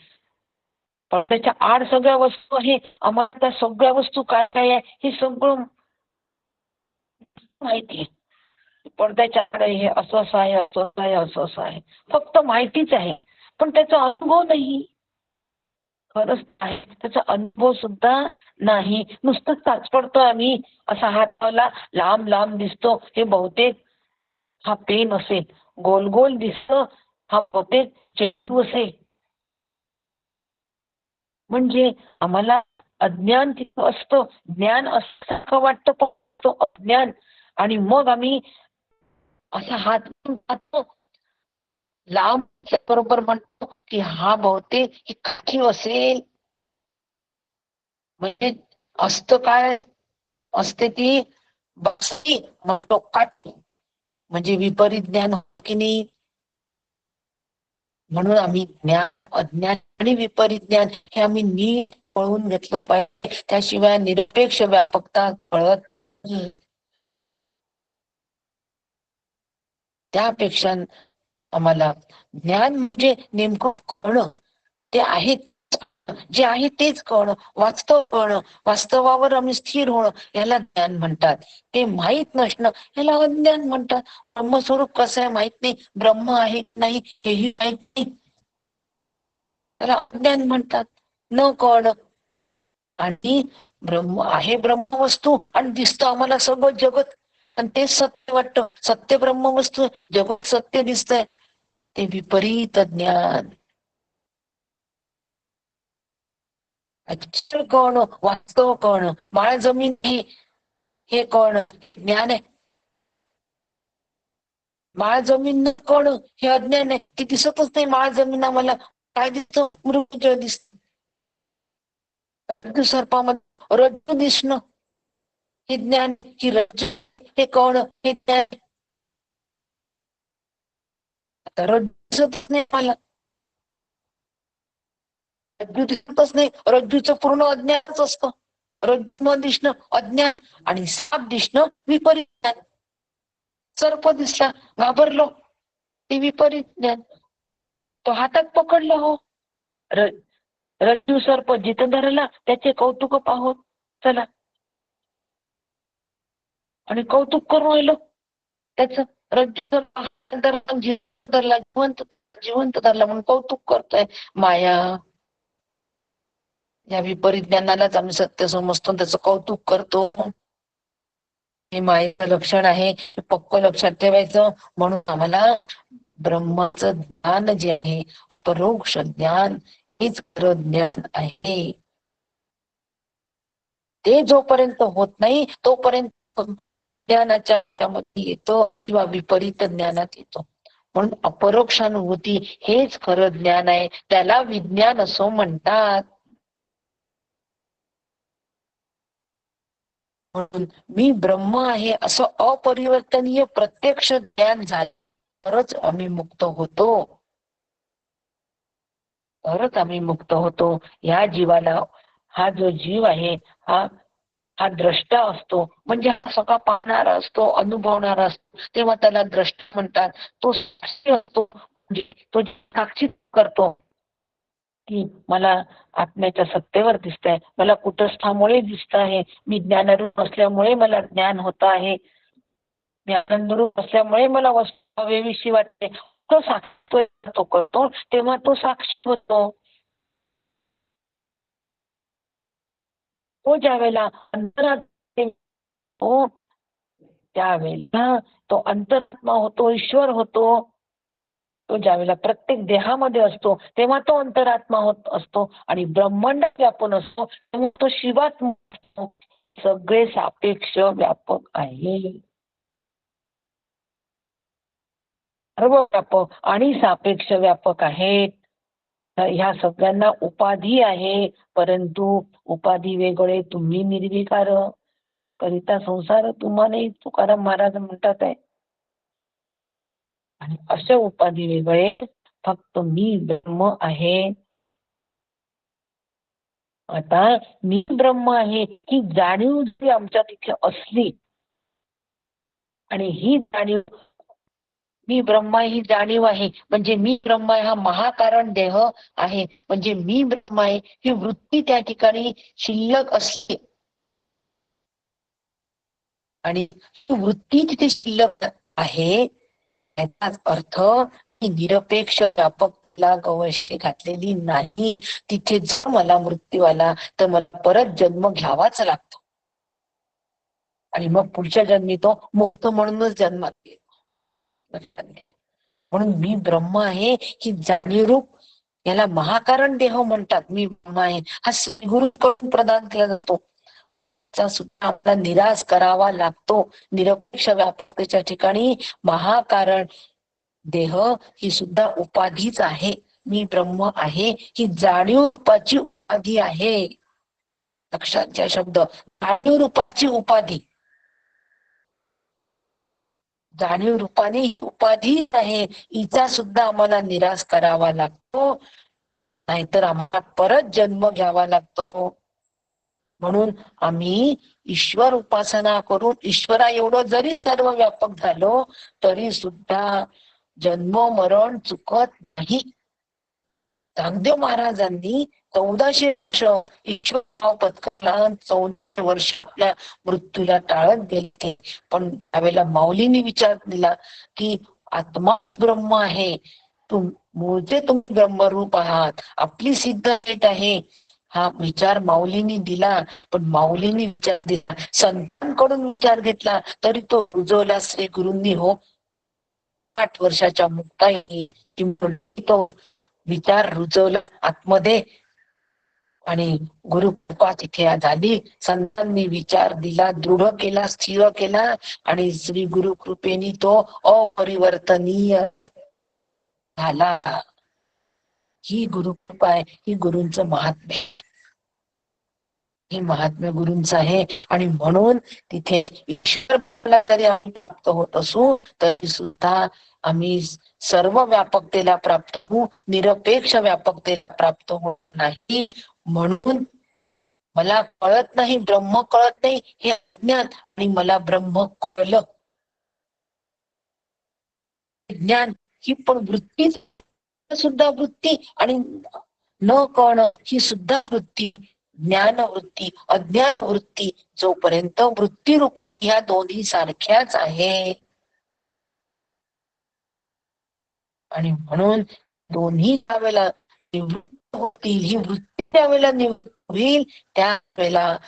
पडद्याच्या आड सगळ्या वस्तू आहे. आम्हाला त्या सगळ्या वस्तू काय काय आहे हे सगळं माहिती आहे. पडद्याच्या आड हे असं असं आहे, असं आहे, असं असं आहे, फक्त माहितीच आहे, पण त्याचा अनुभव नाही. खरंच आहे, त्याचा अनुभव सुद्धा नाही. नुसतं चाच पडतो आम्ही, असा हाताला लांब लांब दिसतो, हे बहुतेक हा पेन असेल. गोल गोल दिसतो, हा बहुतेक चेंडू असेल. म्हणजे आम्हाला अज्ञान तिथं असतं, ज्ञान असं वाटतं, फक्त अज्ञान. आणि मग आम्ही असा हात पाहतो लांब, बरोबर म्हणतो की हा बहुतेक ही काठी असेल. म्हणजे असतं काय, असते ती बक्षी, म्हणतो काठी. म्हणजे विपरीत ज्ञान की नाही. म्हणून आम्ही ज्ञान, अज्ञान आणि विपरीत ज्ञान हे आम्ही नीट पळवून घेतलं पाहिजे. त्याशिवाय निरपेक्ष व्यापकता कळत नाही. त्यापेक्षा आम्हाला ज्ञान म्हणजे नेमकं कळणं, ते आहे जे आहे तेच कळणं, वास्तव कळणं, वास्तवावर आम्ही स्थिर होणं, याला ज्ञान म्हणतात. ते माहीत नसणं याला अज्ञान म्हणतात. ब्रह्मस्वरूप कसं आहे माहित नाही, ब्रह्म आहे नाही हेही माहित नाही, त्याला अज्ञान म्हणतात. न कळणं. आणि ब्रह्म आहे, ब्रह्म वस्तू, आणि दिसतं आम्हाला सगळं जगत, आणि तेच सत्य वाटतं. सत्य ब्रह्म वस्तू, जगत सत्य दिसतंय, ते विपरीत ज्ञान. अक्षर कळणं, वास्तव कळणं, माळ जमीन हे कळणं ज्ञान आहे. माळ जमीन न कळणं हे अज्ञान आहे. की दिसतच नाही माळ जमीन आम्हाला. काय दिसतं? मृत्यू दिसत. रज्जू सर्पामध्ये रज्जू दिसणं हे ज्ञान, की रज्जू हे कळणं हे ज्ञान. आता रज्जू दिसतच नाही मला, रज्जू दिसतच नाही, रज्जूचं पूर्ण अज्ञानच असतं. रज्जू न दिसणं अज्ञान, आणि साप दिसणं विपरीत ज्ञान. सर्प दिसला, घाबरलो, ते विपरीत ज्ञान. तो हातात पकडलं, हो रज्जू सर्प जिथं धरला त्याचे कौतुक पाहोत. चला, आणि कौतुक करून राहिलो त्याच. रज्जू सर्प धरला, जिवंत जिवंत धरला म्हणून कौतुक करतोय. माया, या विपरीत ज्ञानालाच आम्ही सत्य समजतो, त्याचं कौतुक करतो. हे मायेचं लक्षण आहे, पक्क लक्षात ठेवायचं. म्हणून आम्हाला ब्रह्माचं ज्ञान जे आहे, परोक्ष ज्ञान, हेच खरं ज्ञान आहे. ते जोपर्यंत होत नाही तोपर्यंत ज्ञानाच्या मध्ये येतो किंवा विपरीत ज्ञानात येतो. म्हणून अपरोक्षानुभूती हेच खरं ज्ञान आहे, त्याला विज्ञान असं म्हणतात. म्हणून मी ब्रह्म आहे असं अपरिवर्तनीय प्रत्यक्ष ज्ञान झालं तरच आम्ही मुक्त होतो. तरच आम्ही मुक्त होतो. या जीवाला, हा जो जीव आहे, हा द्रष्टा असतो. म्हणजे हा सगळा पाहणारा असतो, अनुभवणारा असतो, तेव्हा त्याला द्रष्टा म्हणतात. तो साक्षी असतो, म्हणजे तो साक्षी करतो की मला आत्म्याच्या सत्तेवर दिसतंय, मला कुटस्थामुळे दिसत आहे, मी ज्ञानरूप असल्यामुळे मला ज्ञान होत आहे, मी आनंदरूप असल्यामुळे मला वस्तू हवेविषयी वाटते. तो साक्षी तो करतो, तेव्हा तो साक्षी होतो. तो ज्या वेळेला अंतरात हो, त्यावेळेला तो अंतरात्मा होतो, ईश्वर होतो. तो ज्यावेळेला प्रत्येक देहामध्ये असतो तेव्हा तो अंतरात्मा होत असतो, आणि ब्रह्मांड व्यापून असतो तेव्हा तो शिवात्मा असतो. सगळे सापेक्ष व्यापक आहे. सर्व व्यापक आणि सापेक्ष व्यापक आहेत. ह्या सगळ्यांना उपाधी आहे, परंतु उपाधी वेगळे, तुम्ही निर्विकार करिता संसार तुम्हाला तुकाराम महाराज म्हणतात आहे. आणि अशा उपाधी वेगळे, फक्त मी ब्रह्म आहे. आता मी ब्रह्म आहे ही जाणीव जरी आमच्या तिथे असली, आणि ही जाणीव, मी ब्रह्मा ही जाणीव आहे, म्हणजे मी ब्रह्म हा महाकारण देह आहे, म्हणजे मी ब्रह्म आहे ही वृत्ती त्या ठिकाणी शिल्लक असली, आणि वृत्ती तिथे शिल्लक आहे, याचाच अर्थ ही निरपेक्ष व्यापकला गवशी घातलेली नाही. तिथे जर मला मृत्यू आला तर मला परत जन्म घ्यावाच लागतो, आणि मग पुढच्या जन्मी तो मुक्त म्हणूनच जन्मात येतो. म्हणून मी ब्रह्म आहे ही जाणीवरूप, याला महाकारण देह म्हणतात. मी ब्रह्म आहे हा गुरुकडून प्रदान केला जातो, सुद्धा आपला निराश करावा लागतो. निरपेक्ष व्यापकतेच्या ठिकाणी महाकारण देह ही सुद्धा उपाधीच आहे. मी ब्रह्म आहे ही जाणीव रूपाची उपाधी आहे. लक्षात घ्या शब्द, जाणीव रूपाची उपाधी. जाणीव रूपाने ही उपाधी आहे, हिचा सुद्धा आम्हाला निराश करावा लागतो, नाहीतर आम्हाला परत जन्म घ्यावा लागतो. म्हणून आम्ही ईश्वर उपासना करून ईश्वरा एवढं जरी सर्व व्यापक झालो तरी सुद्धा जन्म मरण चुकत नाही. नामदेव महाराजांनी 1400 वर्ष ईश्वर नाव पत्करला, 14 वर्ष आपल्या मृत्यूला टाळत गेले. पण त्यावेळेला माऊलींनी विचार दिला की आत्मा ब्रह्म आहे, मूळचे तुम्ही ब्रह्मरूप आहात, आपली सिद्ध भेट आहे. हा विचार माऊलींनी दिला, पण माऊलींनी विचार दिला, संतांकडून विचार घेतला तरी तो रुजवला श्री गुरूंनी. हो, 8 वर्षाच्या मुक्ताई तो विचार रुजवला आतमध्ये, आणि गुरुकृपा तिथे झाली. संतांनी विचार दिला, दृढ केला, स्थिर केला, आणि श्री गुरु कृपेने तो अपरिवर्तनीय झाला. ही गुरुकृपा आहे, ही गुरूंचं महात्म्य, हे महात्म्य गुरूंचं आहे. आणि म्हणून तिथे ईश्वरला जरी आम्ही प्राप्त होत असू तरी सुद्धा आम्ही सर्व व्यापकतेला प्राप्त होऊ, निरपेक्ष व्यापकतेला प्राप्त होत नाही. म्हणून मला कळत नाही, ब्रह्म कळत नाही हे अज्ञान, आणि मला ब्रह्म कळलं ज्ञान, ही पण वृत्ती सुद्धा वृत्ती, आणि न कळणं ही सुद्धा वृत्ती, ज्ञान वृत्ती, अज्ञान वृत्ती, जोपर्यंत वृत्ती रूप ह्या दोन्ही सारख्याच आहे. आणि म्हणून दोन्ही त्यावेळेला निवृत्त होतील, ही वृत्ती त्यावेळेला निवृत्त होईल, त्यावेळेला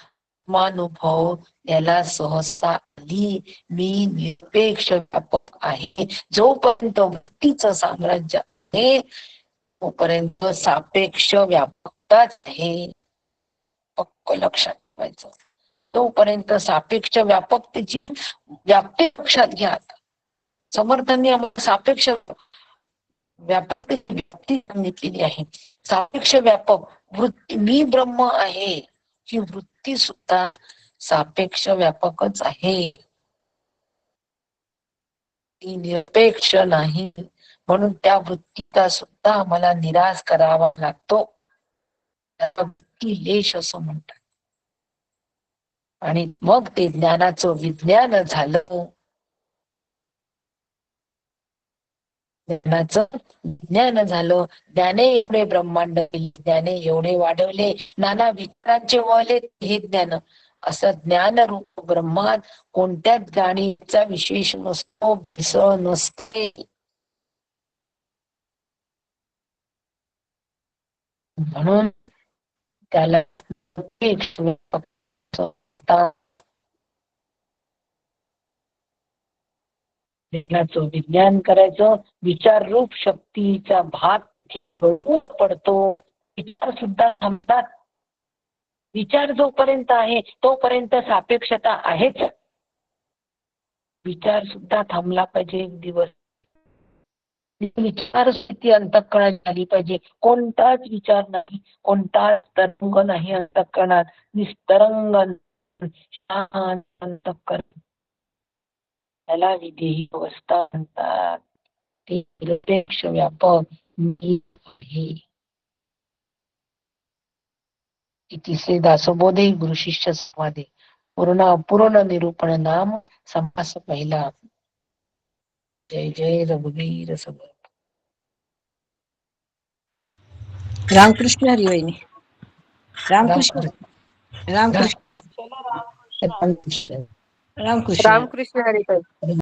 आत्मानुभव त्याला सहसा आली. मी निरपेक्ष व्यापक आहे. जोपर्यंत वृत्तीचं साम्राज्य आहे तोपर्यंत सापेक्ष व्यापकताच आहे. पक्क लक्षात ठेवायचं. तोपर्यंत सापेक्ष व्यापकतेची व्याप्ती लक्षात घ्या. समर्थांनी आम्हाला सापेक्ष व्यापकतेची व्याप्ती सांगितलेली आहे. सापेक्ष व्यापक वृत्ती, मी ब्रह्म आहे, ही वृत्ती सुद्धा सापेक्ष व्यापकच आहे. ती निरपेक्ष नाही. म्हणून त्या वृत्तीचा सुद्धा आम्हाला निराश करावा लागतो. त्याला वृत्ती लेश असं म्हणतात. आणि मग ते ज्ञानाचं विज्ञान झालं. ज्ञानाचं ज्ञान झालं. ज्ञाने एवढे ब्रह्मांड केले, ज्ञाने एवढे वाढवले, नाना विचारांचे वळले हे ज्ञान. असं ज्ञान रूप ब्रह्मात कोणत्याच जाणीचा विशेष नसतो, भेसळ नसते. म्हणून त्याला ज्ञानाचं विज्ञान करायचं. विचार रूप शक्तीचा भाग पडतो. विचार सुद्धा थांबतात. विचार जोपर्यंत आहे तोपर्यंत सापेक्षता आहेच. विचार सुद्धा थांबला पाहिजे एक दिवस. विचार स्थिती अंतःकरणात आली पाहिजे. कोणताच विचार नाही, कोणताच तरंग नाही अंतःकरणात. निस्तरंग शांत अंतःकरण, त्याला विधेयी अवस्था म्हणतात. ते निरपेक्ष व्यापक मी आहे. तिसरे दासोबोधे गुरु शिष्य संवादे पूर्ण अपूर्ण निरूपण नाम समास पहिला. जय जय रघुवीर समर्थ. रामकृष्ण हरी वहिनी. रामकृष्ण रामकृष्ण रामकृष्ण रामकृष्ण. रामकृष्ण हरी.